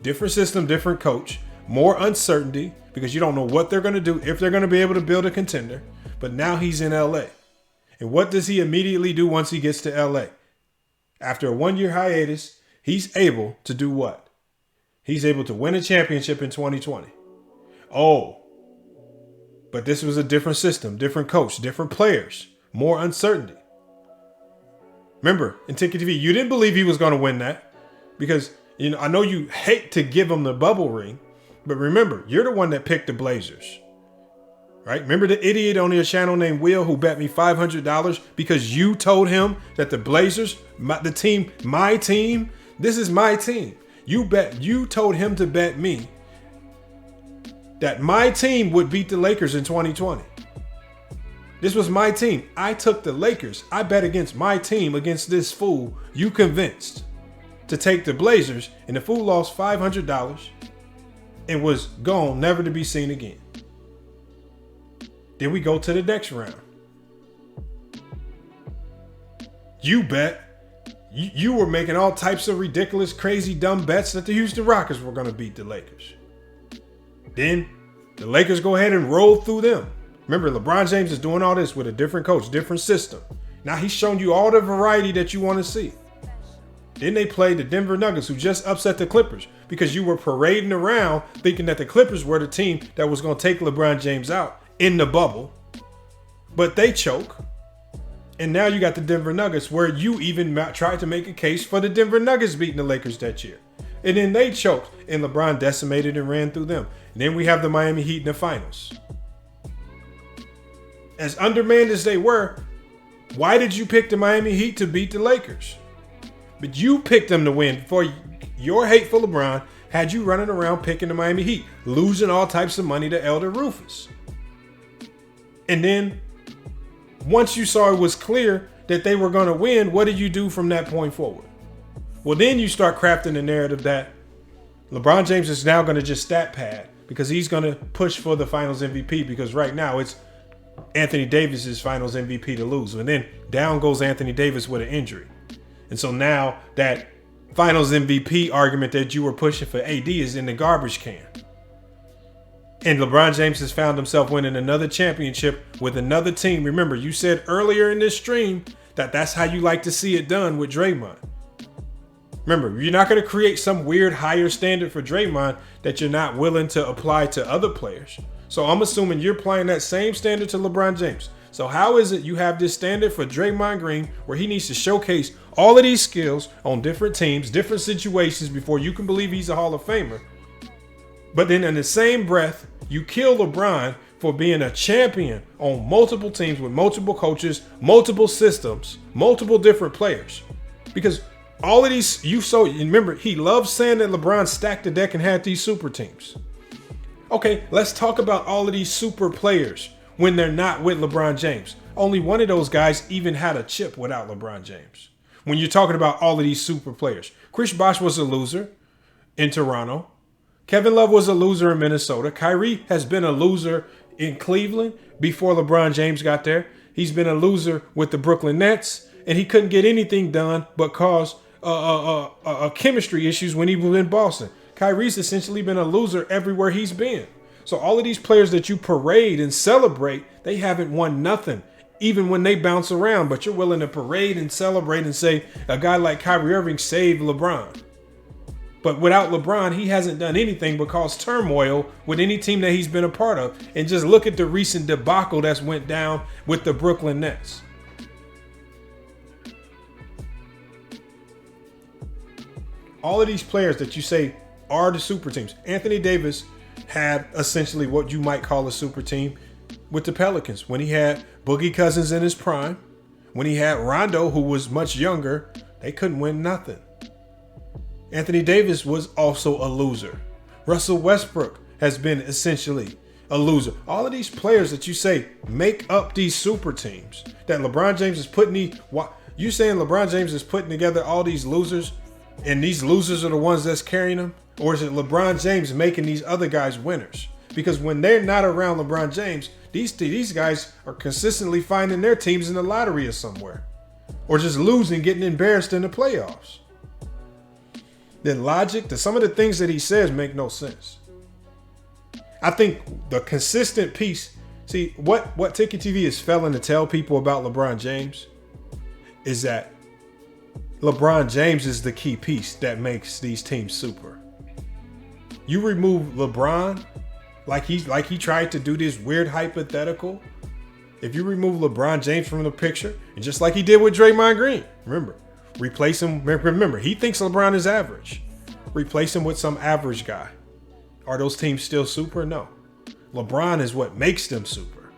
Different system, different coach, more uncertainty because you don't know what they're going to do, if they're going to be able to build a contender. But now he's in LA. And what does he immediately do once he gets to LA? After a 1-year hiatus, he's able to do what? He's able to win a championship in 2020. Oh, but this was a different system, different coach, different players, more uncertainty. Remember, in TicketTV, you didn't believe he was going to win that because, you know, I know you hate to give him the bubble ring, but remember, you're the one that picked the Blazers, right? Remember the idiot on your channel named Will who bet me $500 because you told him that the Blazers, my team, this is my team. You told him to bet me that my team would beat the Lakers in 2020. This was my team. I took the Lakers. I bet against my team against this fool you convinced to take the Blazers, and the fool lost $500 and was gone, never to be seen again. Then we go to the next round. You bet. You were making all types of ridiculous, crazy, dumb bets that the Houston Rockets were going to beat the Lakers. Then the Lakers go ahead and roll through them. Remember, LeBron James is doing all this with a different coach, different system. Now he's shown you all the variety that you want to see. Then they played the Denver Nuggets, who just upset the Clippers because you were parading around thinking that the Clippers were the team that was going to take LeBron James out in the bubble. But they choke. And now you got the Denver Nuggets, where you even tried to make a case for the Denver Nuggets beating the Lakers that year. And then they choked, and LeBron decimated and ran through them. And then we have the Miami Heat in the finals. As undermanned as they were, why did you pick the Miami Heat to beat the Lakers? But you picked them to win for your hateful LeBron had you running around picking the Miami Heat, losing all types of money to Elder Rufus. And then once you saw it was clear that they were going to win, what did you do from that point forward? Well, then you start crafting the narrative that LeBron James is now going to just stat pad because he's going to push for the finals MVP, because right now it's Anthony Davis's finals MVP to lose. And then down goes Anthony Davis with an injury. And so now that finals MVP argument that you were pushing for AD is in the garbage can. And LeBron James has found himself winning another championship with another team. Remember, you said earlier in this stream that that's how you like to see it done with Draymond. Remember, you're not going to create some weird higher standard for Draymond that you're not willing to apply to other players. So I'm assuming you're applying that same standard to LeBron James. So how is it you have this standard for Draymond Green where he needs to showcase all of these skills on different teams, different situations before you can believe he's a Hall of Famer? But then in the same breath, you kill LeBron for being a champion on multiple teams with multiple coaches, multiple systems, multiple different players. Because all of these, remember, he loves saying that LeBron stacked the deck and had these super teams. Okay, let's talk about all of these super players when they're not with LeBron James. Only one of those guys even had a chip without LeBron James. When you're talking about all of these super players, Chris Bosh was a loser in Toronto. Kevin Love was a loser in Minnesota. Kyrie has been a loser in Cleveland before LeBron James got there. He's been a loser with the Brooklyn Nets, and he couldn't get anything done but cause chemistry issues when he was in Boston. Kyrie's essentially been a loser everywhere he's been. So all of these players that you parade and celebrate, they haven't won nothing, even when they bounce around. But you're willing to parade and celebrate and say a guy like Kyrie Irving saved LeBron. But without LeBron, he hasn't done anything but cause turmoil with any team that he's been a part of. And just look at the recent debacle that's went down with the Brooklyn Nets. All of these players that you say are the super teams. Anthony Davis had essentially what you might call a super team with the Pelicans when he had Boogie Cousins in his prime. When he had Rondo, who was much younger, they couldn't win nothing. Anthony Davis was also a loser. Russell Westbrook has been essentially a loser. All of these players that you say make up these super teams that LeBron James is putting you saying LeBron James is putting together all these losers, and these losers are the ones that's carrying them? Or is it LeBron James making these other guys winners? Because when they're not around LeBron James, these guys are consistently finding their teams in the lottery or somewhere, or just losing, getting embarrassed in the playoffs. Then logic to some of the things that he says make no sense. I think the consistent piece, see what TicketTV is failing to tell people about LeBron James is that LeBron James is the key piece that makes these teams super. You remove LeBron, like he tried to do this weird hypothetical. If you remove LeBron James from the picture, and just like he did with Draymond Green, replace him. Remember, he thinks LeBron is average. Replace him with some average guy. Are those teams still super? No. LeBron is what makes them super.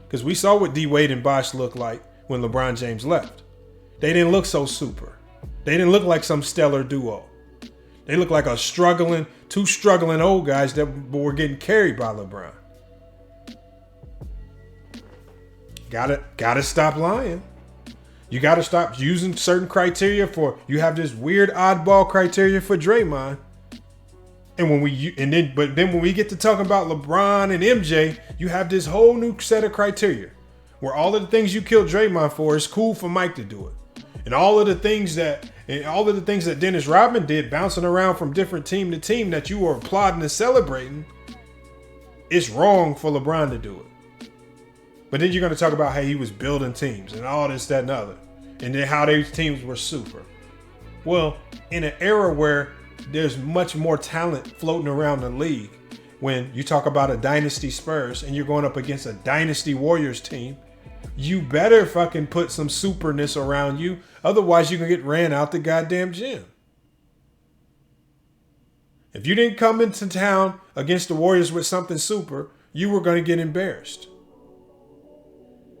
Because we saw what D Wade and Bosh looked like when LeBron James left. They didn't look so super. They didn't look like some stellar duo. They looked like two struggling old guys that were getting carried by LeBron. Gotta stop lying. You got to stop using certain criteria you have this weird oddball criteria for Draymond. And when we get to talking about LeBron and MJ, you have this whole new set of criteria where all of the things you killed Draymond for is cool for Mike to do it. And all of the things that Dennis Rodman did, bouncing around from different team to team that you were applauding and celebrating, it's wrong for LeBron to do it. But then you're going to talk about how he was building teams and all this, that, and the other. And then how these teams were super. Well, in an era where there's much more talent floating around the league, when you talk about a dynasty Spurs and you're going up against a dynasty Warriors team, you better fucking put some superness around you. Otherwise, you can get ran out the goddamn gym. If you didn't come into town against the Warriors with something super, you were going to get embarrassed.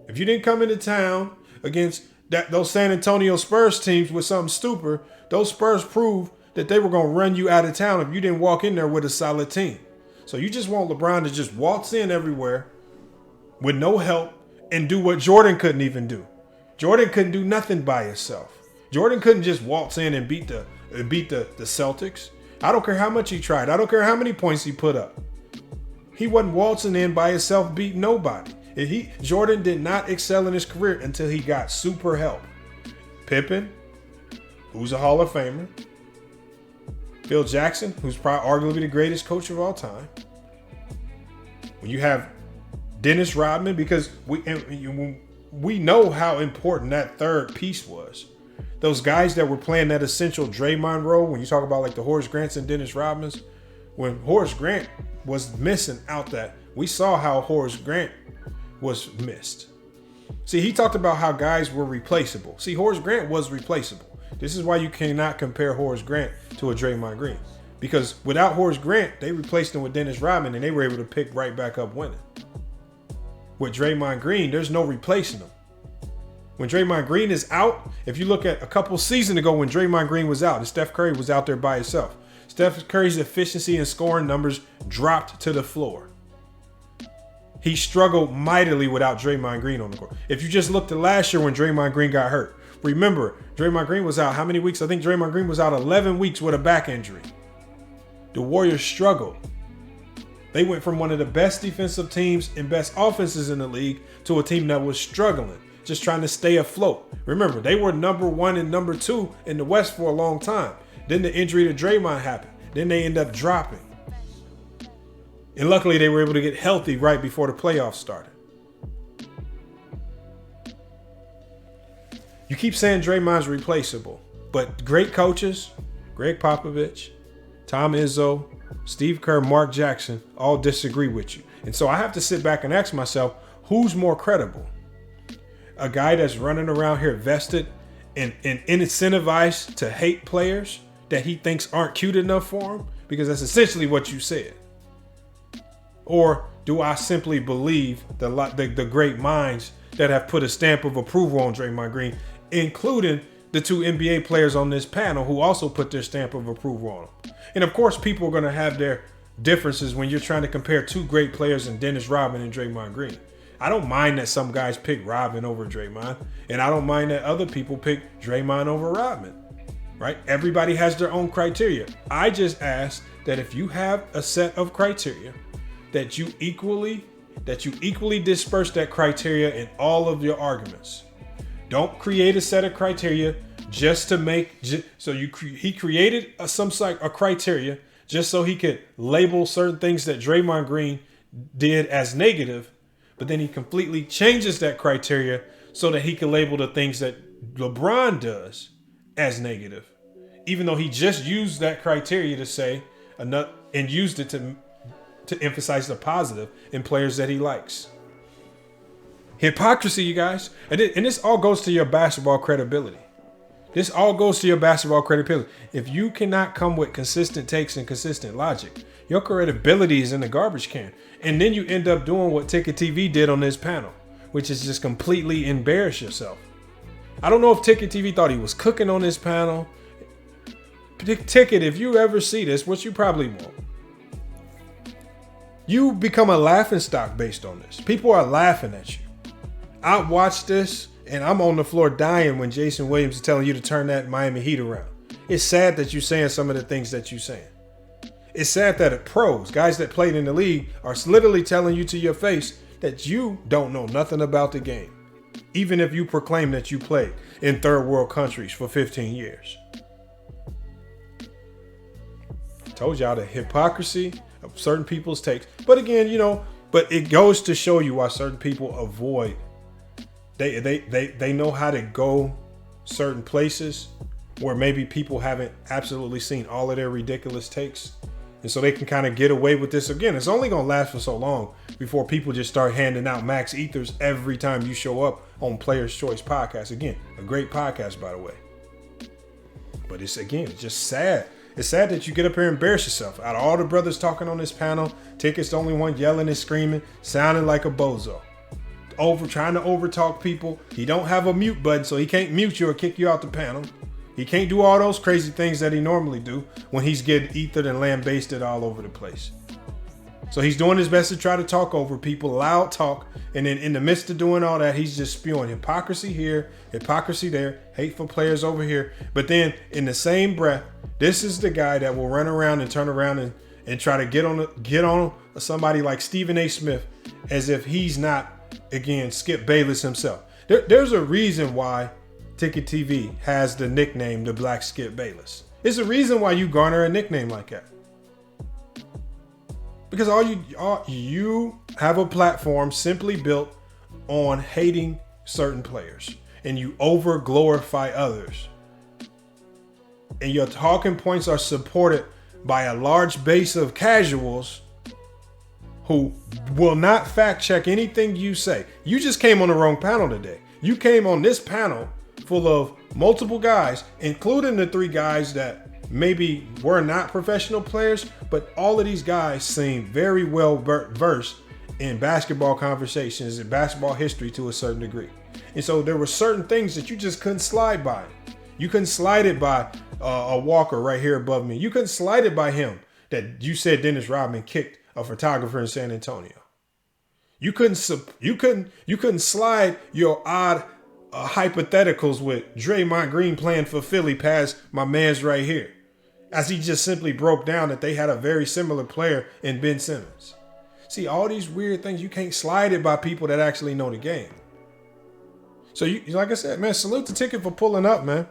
If you didn't come into town against those San Antonio Spurs teams with something stupid, those Spurs proved that they were going to run you out of town if you didn't walk in there with a solid team. So you just want LeBron to just waltz in everywhere with no help and do what Jordan couldn't even do. Jordan couldn't do nothing by himself. Jordan couldn't just waltz in and beat the Celtics. I don't care how much he tried. I don't care how many points he put up. He wasn't waltzing in by himself, beating nobody. Jordan did not excel in his career until he got super help. Pippen, who's a Hall of Famer. Phil Jackson, who's probably arguably the greatest coach of all time. When you have Dennis Rodman, because we know how important that third piece was. Those guys that were playing that essential Draymond role, when you talk about like the Horace Grants and Dennis Rodmans, when Horace Grant was missing out that, we saw how Horace Grant was missed. See, he talked about how guys were replaceable. See, Horace Grant was replaceable. This is why you cannot compare Horace Grant to a Draymond Green. Because without Horace Grant, they replaced him with Dennis Rodman and they were able to pick right back up winning. With Draymond Green, there's no replacing him. When Draymond Green is out, if you look at a couple seasons ago when Draymond Green was out and Steph Curry was out there by himself, Steph Curry's efficiency and scoring numbers dropped to the floor. He struggled mightily without Draymond Green on the court. If you just looked at last year when Draymond Green got hurt, remember, Draymond Green was out how many weeks? I think Draymond Green was out 11 weeks with a back injury. The Warriors struggled. They went from one of the best defensive teams and best offenses in the league to a team that was struggling, just trying to stay afloat. Remember, they were number 1 and number 2 in the West for a long time. Then the injury to Draymond happened. Then they end up dropping. And luckily, they were able to get healthy right before the playoffs started. You keep saying Draymond's replaceable, but great coaches, Greg Popovich, Tom Izzo, Steve Kerr, Mark Jackson, all disagree with you. And so I have to sit back and ask myself, who's more credible? A guy that's running around here vested and incentivized to hate players that he thinks aren't cute enough for him? Because that's essentially what you said. Or do I simply believe the great minds that have put a stamp of approval on Draymond Green, including the 2 NBA players on this panel who also put their stamp of approval on him? And of course, people are going to have their differences when you're trying to compare 2 great players in Dennis Rodman and Draymond Green. I don't mind that some guys pick Rodman over Draymond, and I don't mind that other people pick Draymond over Rodman, right? Everybody has their own criteria. I just ask that if you have a set of criteria, that you equally disperse that criteria in all of your arguments. Don't create a set of criteria just to make. He created a criteria just so he could label certain things that Draymond Green did as negative, but then he completely changes that criteria so that he can label the things that LeBron does as negative, even though he just used that criteria to say enough and used it to emphasize the positive in players that he likes. Hypocrisy, you guys. And this all goes to your basketball credibility. This all goes to your basketball credibility. If you cannot come with consistent takes and consistent logic, your credibility is in the garbage can. And then you end up doing what TicketTV did on this panel, which is just completely embarrass yourself. I don't know if TicketTV thought he was cooking on this panel. Ticket, if you ever see this, which you probably won't, you become a laughingstock based on this. People are laughing at you. I watched this and I'm on the floor dying when Jason Williams is telling you to turn that Miami Heat around. It's sad that you're saying some of the things that you're saying. It's sad that pros, guys that played in the league, are literally telling you to your face that you don't know nothing about the game, even if you proclaim that you played in third world countries for 15 years. I told y'all the hypocrisy of certain people's takes. But again, But it goes to show you why certain people avoid. They know how to go certain places where maybe people haven't absolutely seen all of their ridiculous takes. And so they can kind of get away with this. Again, it's only going to last for so long before people just start handing out max ethers every time you show up on Players Choice Podcast. Again, a great podcast, by the way. But it's just sad. It's sad that you get up here and embarrass yourself. Out of all the brothers talking on this panel, Ticket's the only one yelling and screaming, sounding like a bozo. Trying to overtalk people. He don't have a mute button, so he can't mute you or kick you out the panel. He can't do all those crazy things that he normally do when he's getting ethered and lambasted all over the place. So he's doing his best to try to talk over people, loud talk, and then in the midst of doing all that, he's just spewing hypocrisy here, hypocrisy there, hateful players over here. But then in the same breath, this is the guy that will run around and turn around and try to get on somebody like Stephen A. Smith as if he's not, again, Skip Bayless himself. There's a reason why TicketTV has the nickname the Black Skip Bayless. It's a reason why you garner a nickname like that. Because you have a platform simply built on hating certain players, and you over glorify others. And your talking points are supported by a large base of casuals who will not fact check anything you say. You just came on the wrong panel today. You came on this panel full of multiple guys, including the 3 guys that maybe were not professional players, but all of these guys seem very well versed in basketball conversations and basketball history to a certain degree. And so there were certain things that you just couldn't slide by. You couldn't slide it by a Walker right here above me. You couldn't slide it by him that you said Dennis Rodman kicked a photographer in San Antonio. You couldn't slide your odd hypotheticals with Draymond Green playing for Philly past my man's right here, as he just simply broke down that they had a very similar player in Ben Simmons. See, all these weird things, you can't slide it by people that actually know the game. So you, like I said, man, salute the Ticket for pulling up, man.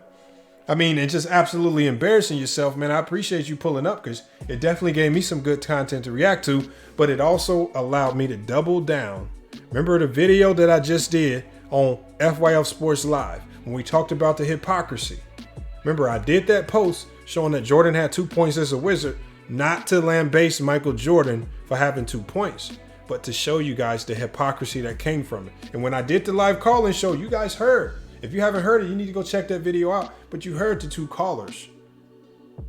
I mean, and just absolutely embarrassing yourself, man. I appreciate you pulling up because it definitely gave me some good content to react to, but it also allowed me to double down. Remember the video that I just did on FYF Sports Live when we talked about the hypocrisy? Remember, I did that post showing that Jordan had 2 points as a Wizard, not to lambaste Michael Jordan for having 2 points, but to show you guys the hypocrisy that came from it. And when I did the live call-in show, you guys heard. If you haven't heard it, you need to go check that video out. But you heard the 2 callers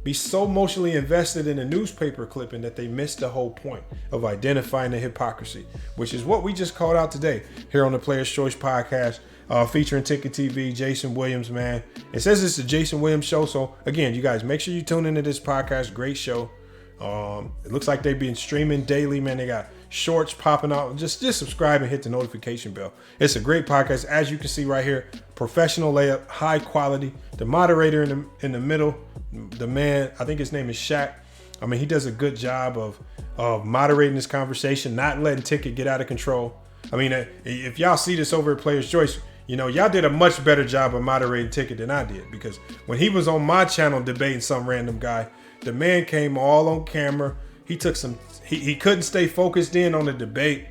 be so emotionally invested in a newspaper clipping that they missed the whole point of identifying the hypocrisy, which is what we just called out today here on the Players Choice Podcast, featuring TicketTV, Jason Williams, man. It says it's the Jason Williams Show. So again, you guys, make sure you tune into this podcast. Great show. It looks like they've been streaming daily, man. They got shorts popping out. Just subscribe and hit the notification bell. It's a great podcast. As you can see right here, professional layup, high quality. The moderator in the middle, the man, I think his name is Shaq. I mean, he does a good job of moderating this conversation, not letting Ticket get out of control. I mean, if y'all see this over at Players Choice, you know, y'all did a much better job of moderating Ticket than I did, because when he was on my channel debating some random guy, the man came all on camera. He took some, he couldn't stay focused in on the debate.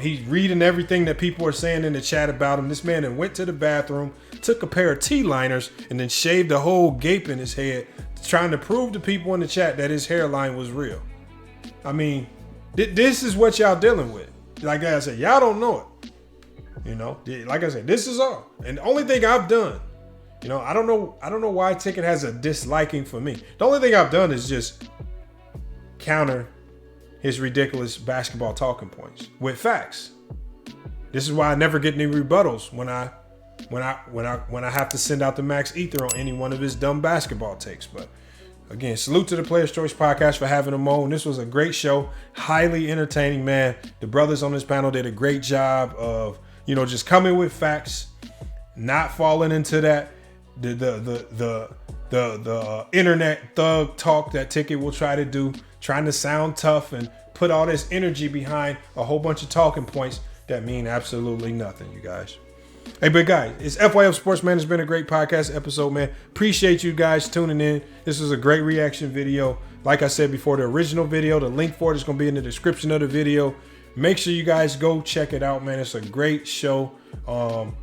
He's reading everything that people are saying in the chat about him. This man then went to the bathroom, took a pair of T-liners, and then shaved a whole gape in his head, trying to prove to people in the chat that his hairline was real. I mean, this is what y'all dealing with. Like I said, y'all don't know it. You know, like I said, this is all. And the only thing I've done, you know, I don't know why Ticket has a disliking for me. The only thing I've done is just counter his ridiculous basketball talking points with facts. This is why I never get any rebuttals when I have to send out the max ether on any one of his dumb basketball takes. But again, salute to the Players Choice Podcast for having him on. This was a great show, highly entertaining, man. The brothers on this panel did a great job of, you know, just coming with facts, not falling into that the internet thug talk that Ticket will try to do, trying to sound tough and put all this energy behind a whole bunch of talking points that mean absolutely nothing, you guys. Hey, but guys, it's FYF Sports, man. It's been a great podcast episode, man. Appreciate you guys tuning in. This was a great reaction video. Like I said before, the original video, the link for it is going to be in the description of the video. make sure you guys go check it out, man. It's a great show.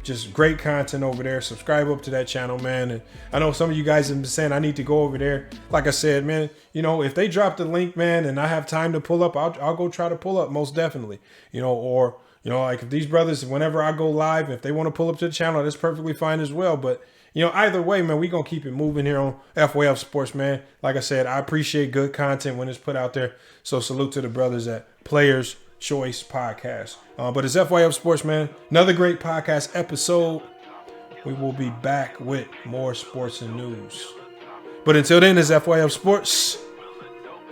Just great content over there. Subscribe up to that channel, man. And I know some of you guys have been saying I need to go over there. Like I said, man, you know, if they drop the link, man, and I have time to pull up, I'll go try to pull up, most definitely. You know, or, you know, like if these brothers, whenever I go live, if they want to pull up to the channel, that's perfectly fine as well. But, you know, either way, man, we going to keep it moving here on FYF Sports, man. Like I said, I appreciate good content when it's put out there. So salute to the brothers at Players Choice Podcast. But it's FYF Sports, man. Another great podcast episode. We will be back with more sports and news. But until then, it's FYF Sports.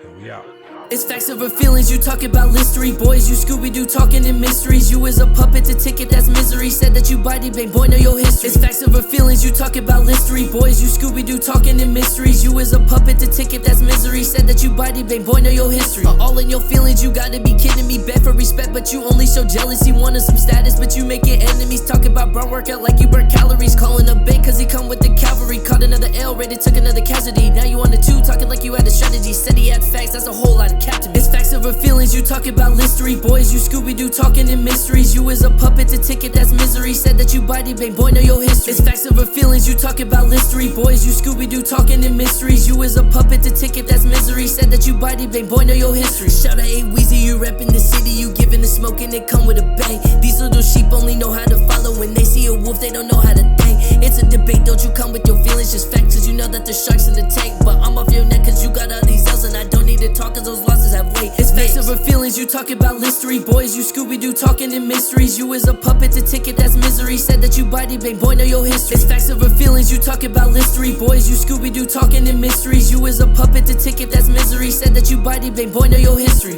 And we out. It's facts over feelings, you talk about listery. Boys, you Scooby-Doo talking in mysteries. You is a puppet to ticket, that's misery. Said that you body bang, boy, know your history. It's facts over feelings, you talk about listery. Boys, you Scooby-Doo talking in mysteries. You is a puppet to ticket, that's misery. Said that you body bang, boy, know your history. All in your feelings, you gotta be kidding me. Beg for respect, but you only show jealousy. Wanted some status, but you making enemies. Talk about brown workout like you burn calories. Calling a bait cause he come with the cavalry. Caught another L, rated, took another casualty. Now you on the 2, talking like you had a strategy. Said he had facts, that's a whole lot of captain. It's facts over feelings, you talk about listery. Boys, you Scooby-Doo talking in mysteries. You is a puppet to ticket, that's misery. Said that you body bang, boy, know your history. It's facts over feelings, you talk about listery. Boys, you Scooby-Doo talking in mysteries. You is a puppet to ticket, that's misery. Said that you body bang, boy, know your history. Shout out A-Weezy, you reppin' the city. You giving the smoke and it come with a bang. These little sheep only know how to follow. When they see a wolf, they don't know how to dang. It's a debate, don't you come with your feelings. Just facts, cause you know that the shark's in the tank. But I'm off your neck cause you got all these L's. And I don't need to talk cause those losses have weight. It's facts over feelings, you talk about listery. Boys, you Scooby-Doo talking in mysteries. You is a puppet to ticket, that's misery. Said that you body bang, boy, know your history. It's facts over feelings, you talk about listery. Boys, you Scooby-Doo talking in mysteries. You is a puppet to ticket, that's misery. Said that you body bang, boy, know your history.